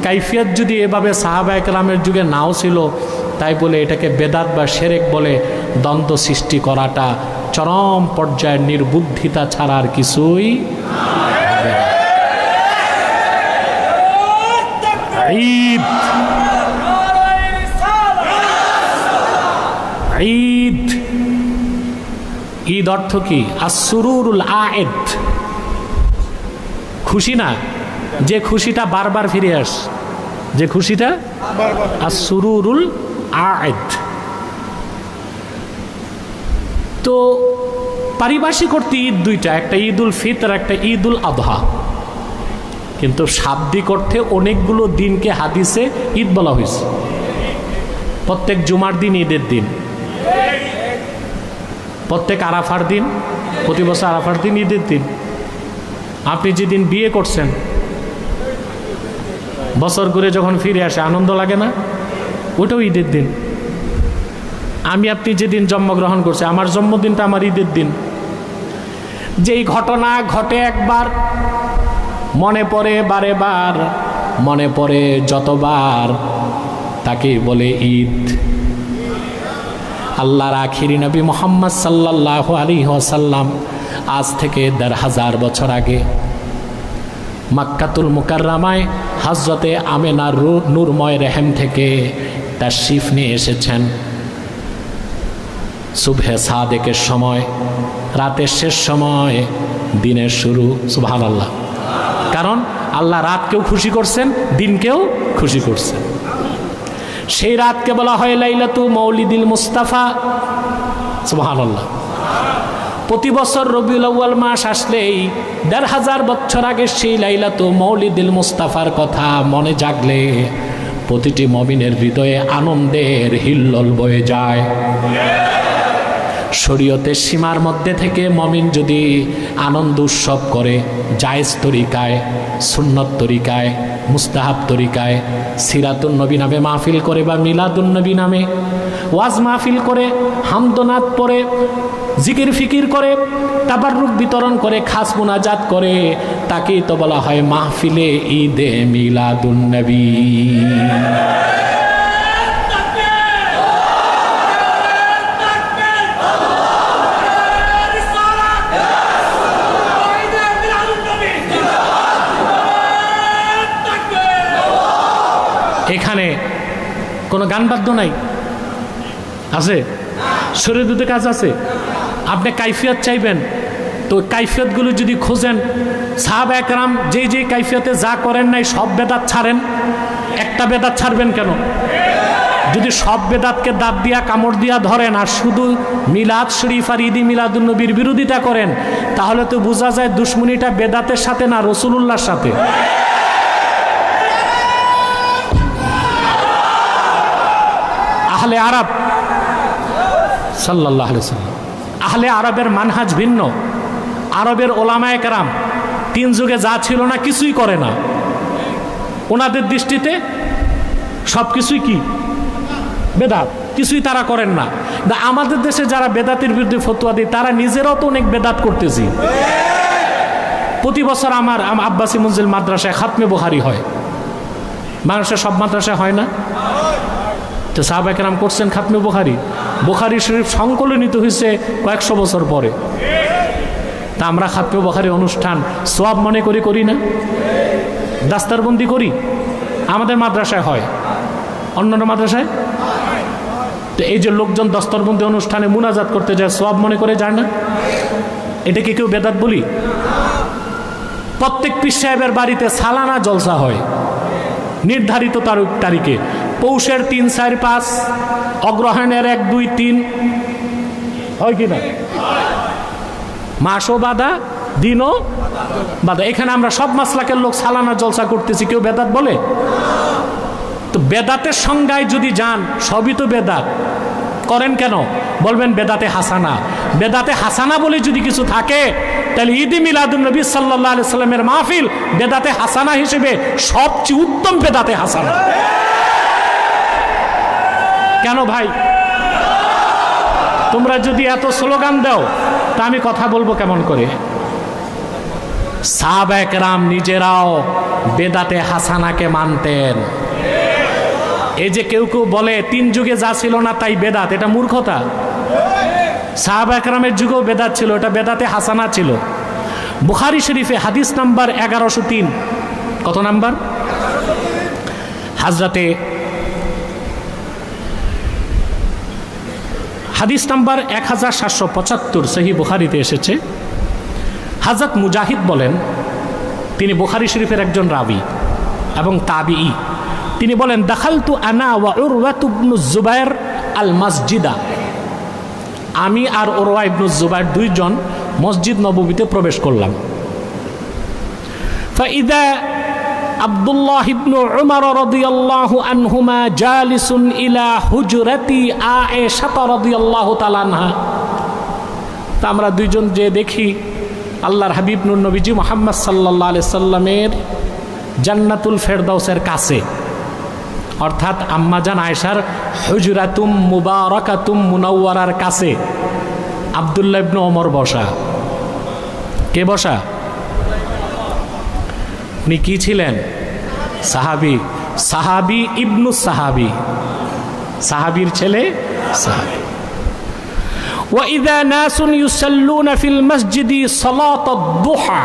কাইফিয়াত যদি এভাবে সাহাবায়ে কেরামের যুগে নাও ছিল, তাই বলে এটাকে বেদাত বা শিরক বলে দ্বন্দ্ব সৃষ্টি করাটা চরম পর্যায়ের নির্বুদ্ধিতা ছাড়া আর কিছুই হবে না। ঈদ অর্থ কি? আসরুরুল আয়েদ, খুশি না, যে খুশিটা বারবার ফিরে যে খুশিটা আসরুরুল আয়েদ। তো পারিভাষিক অর্থে ঈদ দুইটা, একটা ঈদুল ফিতর, একটা ঈদুল আযহা। কিন্তু শাব্দিক অর্থে অনেকগুলো দিনকে হাদিসে ঈদ বলা হয়েছে। প্রত্যেক জুমার দিন ঈদের দিন, প্রত্যেক আরাফার দিন, প্রতি বছর আরাফার দিন ঈদের দিন। আপনি যেদিন বিয়ে করছেন, বছর ঘুরে যখন ফিরে আসে আনন্দ লাগে না? ওটাও ঈদের দিন। আপনি যেদিন জন্মগ্রহণ করছে, আমার জন্মদিনটা আমার ঈদের দিন। যেই ঘটনা ঘটে একবার, মনে পড়ে বারে বার, মনে পড়ে যতবার, তাকে বলে ঈদ। আল্লাহর আখিরি নবী মুহাম্মদ সাল্লাল্লাহু আলাইহি ওয়াসাল্লাম আজ থেকে ১৫০০ বছর আগে মক্কাতুল মুকাররমায় হযরতে আমেনার নূরময় রেহেম থেকে তাশরিফ নিয়ে এসেছেন। সুবহে সাদেকের সময়, রাতের শেষ সময়, দিনের শুরু। সুবহানাল্লাহ। কারণ আল্লাহ রাতকেও খুশি করছেন, দিনকেও খুশি করছেন। সেই রাতকে বলা হয় লাইলাতু মৌলিদিল মুস্তাফা। সুবহানাল্লাহ। প্রতি বছর রবিউল আউয়াল মাস আসলেই ১৫০০ বছর আগে সেই লাইলাতু মৌলিদিল মুস্তাফার কথা মনে জাগলে প্রতিটি মুমিনের হৃদয়ে আনন্দের হিল্লোল বয়ে যায়। শরীয়তের সীমার মধ্যে থেকে মুমিন যদি আনন্দ উৎসব করে, জায়েজ তরিকায়, সুন্নত তরিকায়, মুস্তাহাব তরিকায়, সিরাতুন নবী নামে মাহফিল করে বা মিলাদুন নবী নামে ওয়াজ মাহফিল করে, হামদনাত পড়ে, জিকির ফিকির করে, তাবাররুক বিতরণ করে, খাস মুনাজাত করে, তাকেই তো বলা হয় মাহফিলে ঈদে মিলাদুন নবী। এখানে কোনো গান বাদ্য নাই, আছে? শরীর দুটো কাজ আছে। আপনি কাইফিয়ত চাইবেন, তো কাইফিয়তগুলো যদি খোঁজেন, সাহাবা একরাম যেই যেই কাইফিয়তে যা করেন নাই সব বেদাত ছাড়েন। একটা বেদাত ছাড়বেন কেন? যদি সব বেদাতকে দাঁত দিয়া কামড় দিয়া ধরেন আর শুধু মিলাদ শরীফ আর ঈদি মিলাদুন নবীর বিরোধিতা করেন, তাহলে তো বোঝা যায় দুশ্মনীটা বেদাতের সাথে না রাসূলুল্লাহর সাথে। আহলে আরব সাল্লাল্লাহু আলাইহি ওয়াসাল্লাম, আহলে আরবের মানহাজ ভিন্ন। আরবের ওলামায়ে কেরাম 3 যুগে যা ছিল না কিছুই করে না। ওনাদের দৃষ্টিতে সব কিছুই কি বেদাত, কিছুই তারা করেন না। আমাদের দেশে যারা বেদাতের বিরুদ্ধে ফতোয়া দেয় তারা নিজেরাও তো অনেক বেদাত করতেছি। প্রতি বছর আমার আব্বাসী মঞ্জিল মাদ্রাসায় খাতমে বুখারী হয়। বাংলাদেশের সব মাদ্রাসায় হয় না? তো সাহাবা কেরাম করছেন খাতমে বুখারী। বুখারী শরীফ সংকলনিত হয়েছে কয়েকশো বছর পরে। তা আমরা খাতমে বুখারী অনুষ্ঠান সওয়াব মনে করি, করি না? দাস্তারবন্দি করি, আমাদের মাদ্রাসায় হয়, অন্যান্য মাদ্রাসায়। তো এই যে লোকজন দস্তরবন্দি অনুষ্ঠানে মুনাজাত করতে যায়, সওয়াব মনে করে যায় না? এটাকে কেউ বেদাত বলি? প্রত্যেক পীর সাহেবের বাড়িতে সালানা জলসা হয় নির্ধারিত তারিখে, পৌষের 3, 4, 5, অগ্রহায়ণের 1, 2, 3, হয় কি না? মাসও বাধা, দিনও বাধা। এখানে আমরা সব মাসলাকের লোক সালানা জলসা করতেছি, কেউ বেদাত বলে? তো বেদাতের সংজ্ঞায় যদি যান, সবই তো বেদাত। করেন কেন? বলবেন বেদাতে হাসানা। বেদাতে হাসানা বলে যদি কিছু থাকে, তাহলে ঈদে মিলাদুন নবী সাল্লাল্লাহু আলাইহি সাল্লামের মাহফিল বেদাতে হাসানা হিসেবে সবচেয়ে উত্তম বেদাতে হাসানা। কেন ভাই? তোমরা যদি এত স্লোগান দাও তা আমি কথা বলবো কেমন করে? সাহাবায়ে কেরাম নিজেরাও বেদাতে হাসানাকে মানতেন। এই যে কেউ কেউ বলে 3 যুগে যা ছিল না তাই বেদাত, এটা মূর্খতা। সাহাবায়ে কেরামের যুগেও বেদাত ছিল, এটা বেদাতে হাসানা ছিল। বুখারী শরীফে হাদিস নাম্বার 1103, কত নাম্বার? হাদিস নাম্বার 1775 সহিহ বুখারীতে এসেছে। হযরত মুজাহিদ বলেন, তিনি বুখারী শরীফের একজন রাবী এবং তাবিঈ। তিনি বলেন, দাখালতু আনা ওয়া উরওয়াতু ইবনু যুবাইর আল মসজিদা। আমি আর উরওয়া ইবনু যুবাইর 2 জন মসজিদ নববীতে প্রবেশ করলাম। ফাইদা আব্দুল্লাহ ইবনু উমর রাদিয়াল্লাহু আনহুমা জালিসুন ইলা হুজরাতি আয়েশা রাদিয়াল্লাহু তাআলা আনহা। তা আমরা 2 জন যে দেখি আল্লাহর হাবিব নূর নবীজি মুহাম্মদ সাল্লাল্লাহু আলাইহি সাল্লামের জান্নাতুল ফেরদাউসের কাছে, অর্থাৎ আম্মাজান আয়েশার হুজরাতুম মুবারাকাতুম মুনাওয়ারার কাছে আব্দুল্লাহ ইবনে ওমর বসা। কে বসা? উনি কি ছিলেন? সাহাবী। সাহাবী ইবনু সাহাবী, সাহাবীর ছেলে সাহাবী। ওয়া ইযা নাসুন ইউসাল্লুনা ফিল মসজিদি সালাতাদ দুহা।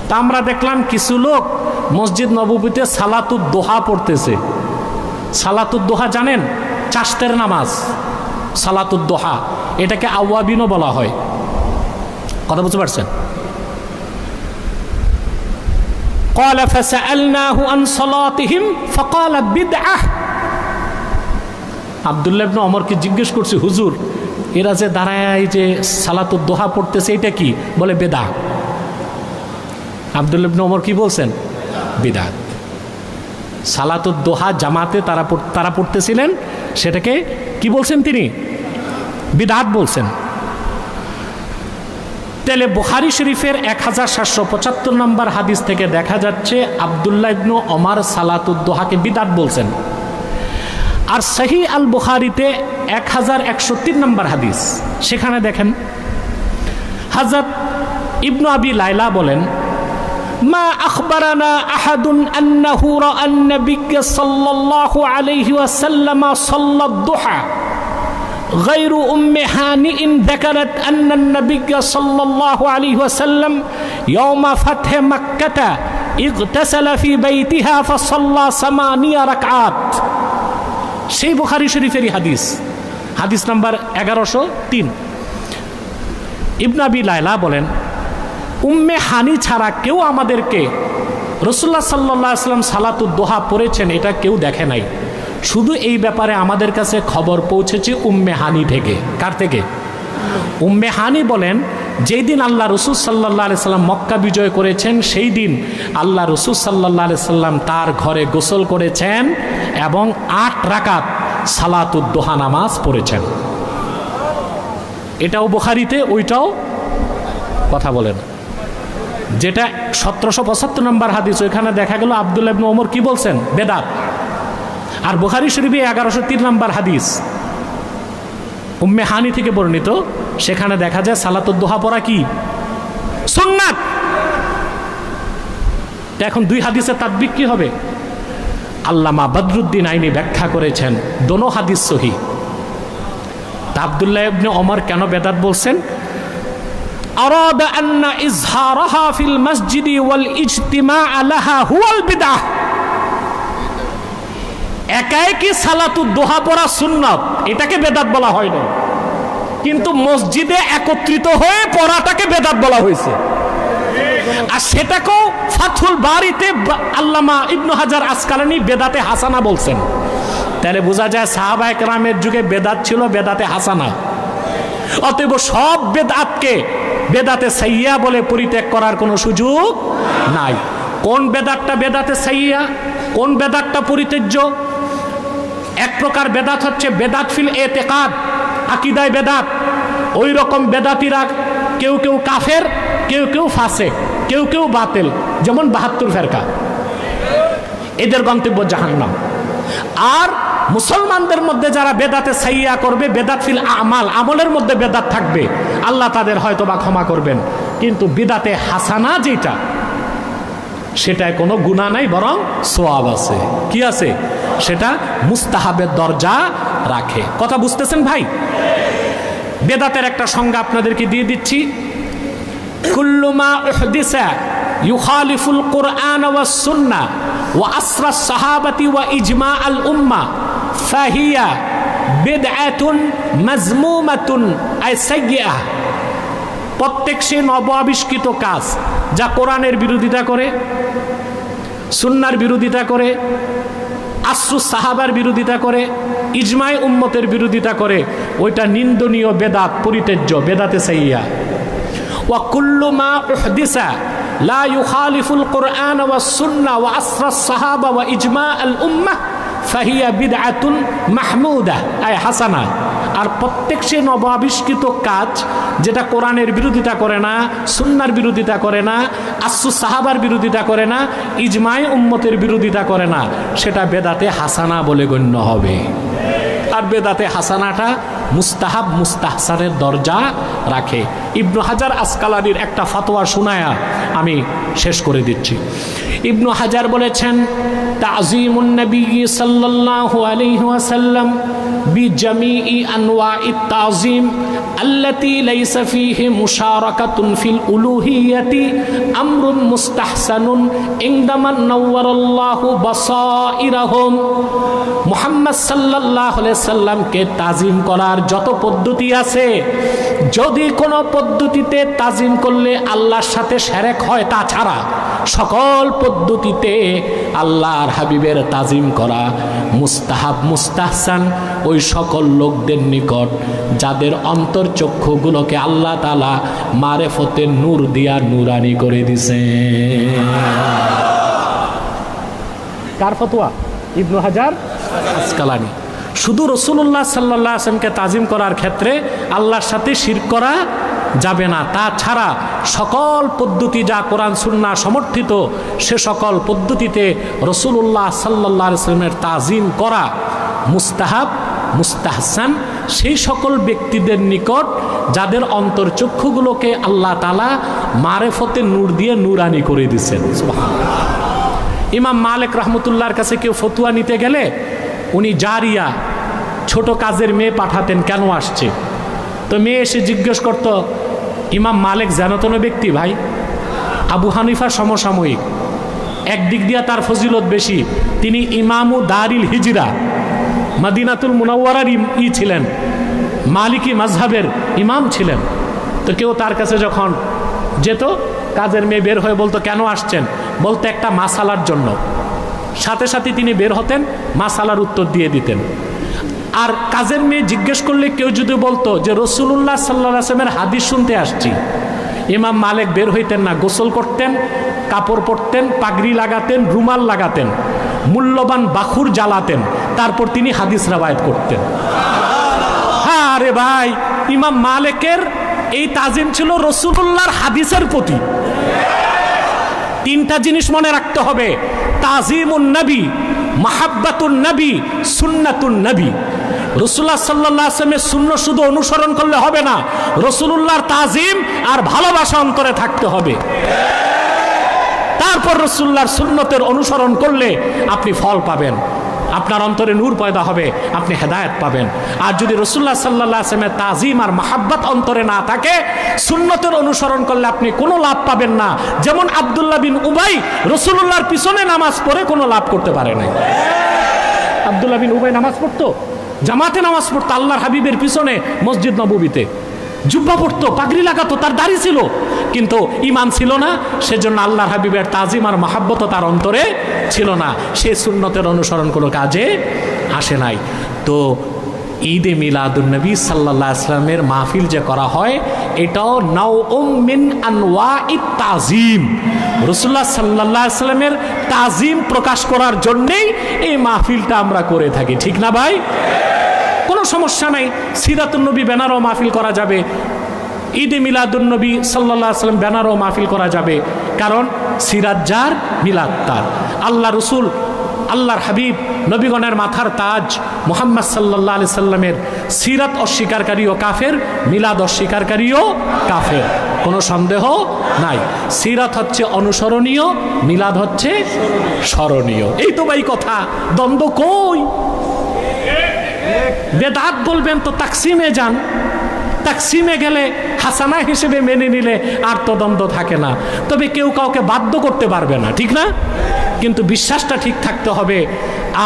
তা আমরা দেখলাম কিছু লোক মসজিদ নববীতে সালাতুদ দোহা পড়তেছে। সালাতুদ দোহা জানেন? চাশতের নামাজ, সালাতুদ দোহা। এটাকে আওয়াবিনও বলা হয়। কথা বুঝতে পারছেন? قال فسألناه عن صلاتهم فقال بدعة আব্দুল্লাহ ইবনে ওমরকে জিজ্ঞেস করছে, হুজুর এরা যে দাঁড়ায় যে সালাতুদ দোহা পড়তেছে এটা কি? বলে বেদাত। আব্দুল্লাহ ইবনে ওমর কি বলছেন? বিদআত। সালাতুদ দোহা জামাতে তারা পড়তেছিলেন, সেটাকে কি বলছেন তিনি? বিদআত বলছেন। তাহলে বুখারী শরীফের 1775 নম্বর হাদিস থেকে দেখা যাচ্ছে আব্দুল্লাহ ইবনে ওমর সালাতুদ দোহাকে বিদআত বলছেন। আর সহিহ আল বুখারীতে 1103 নম্বর হাদিস, সেখানে দেখেন হযরত ইবনু আবি লাইলা বলেন, মা আখবারানা আহাদুন আন্নাহু রাআন নবিয়্য সাল্লাল্লাহু আলাইহি ওয়াসাল্লাম সাল্লাদ দুহা غير أم هانئ ذكرت أن النبي صلى الله عليه وسلم يوم فتح مكة اغتسل في بيتها فصلى 8 ركعات। সেই বুখারী শরীফেরই হাদিস নাম্বার 1103। ইবনে আবি লাইলা বলেন, উম্মে হানি ছাড়া কেউ আমাদেরকে রাসূলুল্লাহ সাল্লাল্লাহু আলাইহি ওয়াসাল্লাম সালাতুদ দোহা পড়েছেন এটা কেউ দেখে নাই। শুধু এই ব্যাপারে আমাদের কাছে খবর পৌঁছেছে উম্মে হানি থেকে। কার থেকে? উম্মে হানি বলেন, যেই দিন আল্লাহ রসুল সাল্লাল্লাহু আলাইহি সাল্লাম মক্কা বিজয় করেছেন সেই দিন আল্লাহ রসুল সাল্লাল্লাহু আলাইহি সাল্লাম তার ঘরে গোসল করেছেন এবং 8 রাকাত সালাতুদ দোহা নামাজ পড়েছেন। এটাও বুখারীতে, ওইটাও কথা বলেন। যেটা 1775 নম্বর হাদিস, ওইখানে দেখা গেল আব্দুল্লাহ ইবনে ওমর কি বলছেন? বেদাত। আর বুখারী শরীফে 1103 নম্বর হাদিস উম্মে হানি থেকে বর্ণিত, সেখানে দেখা যায় সালাতুদ দোহা পড়া কি? সুন্নাত। এখন দুই হাদিসের তাদবিক কি হবে? আল্লামা বদরুদ্দিন আইনি ব্যাখ্যা করেছেন দোনো হাদিস সহিহ। তা আব্দুল্লাহ ইবনে ওমর কেন বেদাত বলছেন? আরাদা আন্না ইজহারাহা ফিল মসজিদি ওয়াল ইজতিমা লাহা হুয়াল বিদআহ। একাই কি সালাতুদ দোহা পড়া সুন্নাত, এটাকে বেদাত বলা হয় না, কিন্তু মসজিদে একত্রিত হয়ে পড়াটাকে বেদাত বলা হয়েছে। আর সেটাকেও ফাথুল বারিতে আল্লামা ইবনু হাজার আসকালানী বেদাতে হাসানা বলছেন। তাহলে বোঝা যায় সাহাবায়ে কেরামের যুগে বেদাত ছিল, বেদাতে হাসানা। অতএব সব বেদাতকে বেদাতে সাইয়্যা বলে পরিত্যাগ করার কোনো সুযোগ নাই। কোন বেদাতটা বেদাতে সাইয়্যা, কোন বেদাতটা পরিত্যাজ্য? এক প্রকার বেদাত হচ্ছে বেদাত ফিল এতেকাদ, আকীদায় বেদাত। ওই রকম বেদাতিরা কেউ কেউ কাফের, কেউ কেউ ফাসিক, কেউ কেউ বাতিল, যেমন 72 ফেরকা, এদের গন্তব্য জাহান্নাম। আর মুসলমানদের মধ্যে যারা বেদাতে সাইয়্যা করবে, বেদাত ফিল আমাল, আমলের মধ্যে বেদাত থাকবে, আল্লাহ তাদের হয়তো বা ক্ষমা করবেন, কিন্তু বিদাতে হাসানা যেটা, সেটায় কোনো গুনাহ নাই, বরং সওয়াব আছে। কি আছে? সেটা মুস্তাহাবের দরজা রাখে। কথা বুঝতেছেন ভাই? বেদাতের একটা সংজ্ঞা আপনাদেরকে দিয়ে দিচ্ছি। কুল্লু মা উহদিসা ইউখালিফুল কুরআন ওয়াস সুন্নাহ ওয়া আসরাস সাহাবাতি ওয়া ইজমা আল উম্মাহ ফাহিয়া বিদআতুন মাজমুমাতুন আই সাইয়্যিআহ। প্রত্যেক সে নব আবিষ্কৃত কাজ যা কোরআনের বিরোধিতা করে, সুন্নাহর বিরোধিতা করে, আসরুস সাহাবার বিরোধিতা করে, ইজমায়ে উম্মতের বিরোধিতা করে, ওইটা নিন্দনীয় বেদাত, পরিত্যাজ্য, বেদাতে সাইয়্যা। ওয়া কুল্লু মা উহদিসা লা ইউখালিফুল কুরআন ওয়াস সুন্নাহ ওয়া আসরাস সাহাবা ওয়া ইজমা আল উম্মাহ ফাহিয়া বিদআতুন মাহমুদা আই হাসানা। আর প্রত্যেক সে নব আবিষ্কৃত কাজ যেটা কোরআনের বিরোধিতা করে না, সুন্নাহর বিরোধিতা করে না, আসরুস সাহাবার বিরোধিতা করে না, ইজমায়ে উম্মতের বিরোধিতা করে না, সেটা বেদাতে হাসানা বলে গণ্য হবে। আর বেদাতে হাসানাটা মুস্তাহাব, মুস্তাহসানের দরজা রাখে। ইবনু হাজার আসকালানির একটা ফতোয়া শোনায়া আমি শেষ করে দিচ্ছি। ইবনু হাজার বলেছেন, তাযীমুন নবী সাল্লাল্লাহু আলাইহি ওয়াসাল্লাম বিজামিই আনওয়াইত তাযীম আল্লাতী লাইসা ফীহি মুশারাকাতুন ফিল উলুহিয়্যাতি আমরুন মুস্তাহসানুন ইনদামান নাওয়ারাল্লাহু বাসাইরাহুম। মুহাম্মদ সাল্লাল্লাহু আলাইহি সাল্লামকে তাযীম করার যত পদ্ধতি আছে, যদি কোনো পদ্ধতিতে তাজিম করলে আল্লাহর সাথে শিরক হয়, তাছাড়া সকল পদ্ধতিতে আল্লাহর হাবিবের তাজিম করা মুস্তাহাব মুস্তাহসান ওই সকল লোকদের নিকট যাদের অন্তর্চক্ষুগুলোকে আল্লাহ তাআলা মারেফতের নূর দিয়া নূরানি করে দিছে। কার ফতোয়া? ইবনু হাজার আসকালানি। শুধু রাসূলুল্লাহ সাল্লাল্লাহু আলাইহি ওয়াসাল্লামকে তাজিম করার ক্ষেত্রে আল্লাহর সাথে শিরক করা যাবে না, তাছাড়া সকল পদ্ধতি যা কোরআন সুন্নাহ সমর্থিত সে সকল পদ্ধতিতে রাসূলুল্লাহ সাল্লাল্লাহু আলাইহি ওয়াসাল্লামের তাজিম করা মুস্তাহাব মুস্তাহসান সেই সকল ব্যক্তিদের নিকট যাদের অন্তর্চক্ষুগুলোকে আল্লাহ তাআলা মারেফতের নূর দিয়ে নূরানি করে দিয়েছেন। সুবহানাল্লাহ। ইমাম মালিক রহমতুল্লাহর কাছে কেউ ফতুয়া নিতে গেলে উনি জারিয়া ছোট কাজের মেয়ে পাঠাতেন, কেন আসছে? তো মেয়ে এসে জিজ্ঞেস করত, ইমাম মালিক জানাতন ব্যক্তি ভাই, আবু হানিফা সমসাময়িক, একদিক দিয়ে তার ফজিলত বেশি, তিনি ইমামু দারিল হিজরা মদিনাতুল মুনাওয়ারার ছিলেন, মালিকি মাযহাবের ইমাম ছিলেন। তো কেউ তার কাছে যখন যেত, কাজের মেয়ে বের হয়ে বলতো, কেন আসছেন? বলতে একটা মাসালার জন্য। সাথে সাথে তিনি বের হতেন, মাসালার উত্তর দিয়ে দিতেন। আর কাজের মেয়ে জিজ্ঞেস করলে কেউ যদি বলতো যে রাসূলুল্লাহ সাল্লাল্লাহু আলাইহি ওয়াসাল্লামের হাদিস শুনতে আসছি, ইমাম মালিক বের হইতেন না, গোসল করতেন, কাপড় পরতেন, পাগড়ি লাগাতেন, রুমাল লাগাতেন, মূল্যবান বাখুর জ্বালাতেন, তারপর তিনি হাদিস রাওয়ায়াত করতেন। হ্যাঁ আরে ভাই, ইমাম মালিকের এই তাজিম ছিল রাসূলুল্লাহর হাদিসের প্রতি। তিনটা জিনিস মনে রাখতে হবে: তাজিমুন নবী, মাহাব্বাতুন নবী, সুন্নাতুন নবী। রাসূলুল্লাহ সাল্লাল্লাহু আলাইহি ওয়াসাল্লামের সুন্নাহ শুধু অনুসরণ করলে হবে না, রাসূলুল্লাহর তাজিম আর ভালোবাসা অন্তরে থাকতে হবে। তারপর রাসূলুল্লাহর সুন্নতের অনুসরণ করলে আপনি ফল পাবেন, আপনার অন্তরে নূর পয়দা হবে, আপনি হেদায়েত পাবেন। আর যদি রাসূলুল্লাহ সাল্লাল্লাহু আলাইহি ওয়াসাল্লামের তাজিম আর মাহাব্বত অন্তরে না থাকে, সুন্নতের অনুসরণ করলে আপনি কোনো লাভ পাবেন না। যেমন আব্দুল্লাহ বিন উবাই রাসূলুল্লাহর পিছনে নামাজ পড়ে কোনো লাভ করতে পারে নাই। আব্দুল্লাহ বিন উবাই নামাজ পড়তো, জামাতে নামাজ পড়তো, আল্লাহর হাবিবের পিছনে মসজিদ নববীতে জুব্বা পড়তো, পাগড়ি লাগাতো, তার দাড়ি ছিল, কিন্তু ঈমান ছিল না। সেজন্য আল্লাহর হাবিবের তাজিম আর মাহাব্বত তার অন্তরে ছিল না, সে সুন্নতের অনুসরণ কোনো কাজে আসে নাই। তো ঈদে মিলাদুন্নবী সাল্লাল্লাহু আলাইহি ওয়াসাল্লামের মাহফিল যে করা হয়, এটাও নাওউম মিন আনওয়াইত তাজিম। রাসূলুল্লাহ সাল্লাল্লাহু আলাইহি ওয়াসাল্লামের তাজিম প্রকাশ করার জন্যেই এই মাহফিলটা আমরা করে থাকি, ঠিক না ভাই? কোনো সমস্যা নাই, সিরাতুন নবী ব্যানারও মাহফিল করা যাবে, ঈদে মিলাদুন্নবী সাল্লাল্লাহু আলাইহি ওয়াসাল্লাম ব্যানারও মাহফিল করা যাবে। কারণ সিরাত যার, মিলাদ তার। আল্লাহ রসুল, আল্লাহর হাবিব, নবীগণের মাথার তাজ মুহাম্মদ সাল্লাল্লাহু আলাইহি সাল্লামের সিরাত অস্বীকারীও কাফের, মিলাদ অস্বীকারীও কাফের, কোনো সন্দেহ নাই। সিরাত হচ্ছে অনুসরণীয়, মিলাদ হচ্ছে স্মরণীয়। এই তো ভাই কথা, দ্বন্দ্ব কই? বেদাত বলবেন তো তাকসিমে যান, তাকসিমে গেলে হাসানা হিসেবে মেনে নিলে আর তো দ্বন্দ্ব থাকে না। তবে কেউ কাউকে বাধ্য করতে পারবে না, ঠিক না? কিন্তু বিশ্বাসটা ঠিক থাকতে হবে।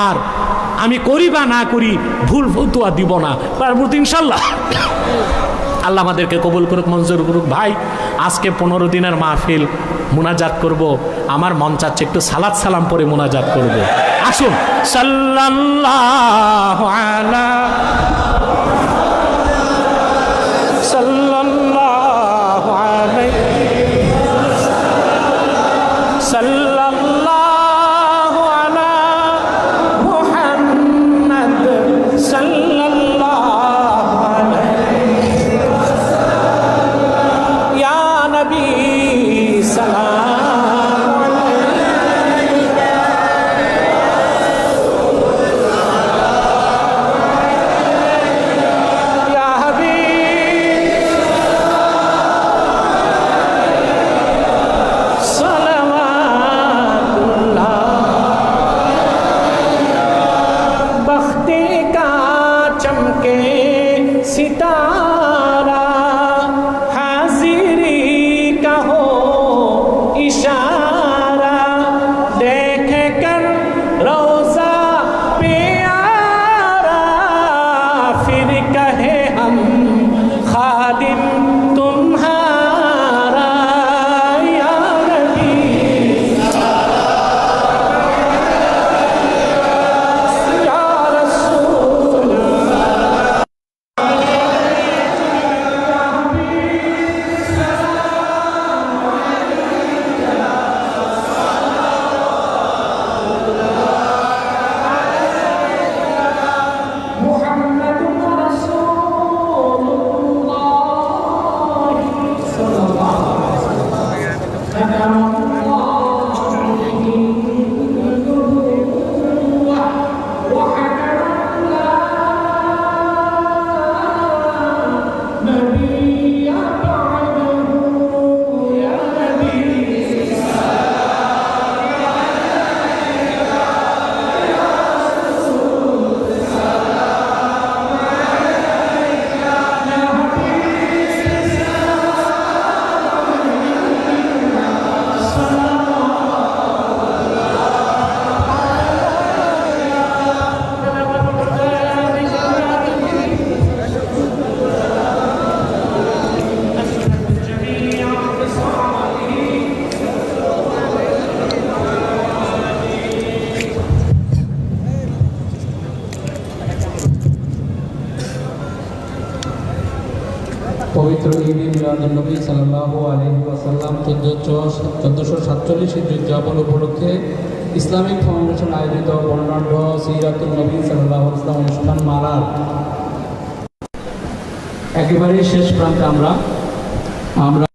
আর আমি করি বা না করি, ভুল ফতোয়া দিব না, পারবো ইনশাল্লাহ। আল্লাহ আমাদেরকে কবুল করুক, মঞ্জুর করুক। ভাই, আজকে 15 দিনের মাহফিল, মুনাজাত করব। আমার মন চাচ্ছে একটু সালাত সালাম পরে মুনাজাত করব। আসুন, সাল্লাল্লাহু আলা সাল্লাল্লাহু আলাইহি সাল্লাল্লাহু আলা মুহাম্মদ সাল্লাল্লাহু আলাইহি ইয়া নবী সালাম আলাইকা। পবিত্র ঈদ মিলাদুন নবী সাল্লাল্লাহু আলাইহি ওয়াসাল্লাম 1447 হিজরি উদযাপন উপলক্ষে ইসলামিক ফাউন্ডেশন আয়োজিত বর্ণাঢ্য সিরাতুন নবী সাল্লাল্লাহু আলাইহি ওয়াসাল্লাম অনুষ্ঠান মালার একেবারে শেষ প্রান্তে আমরা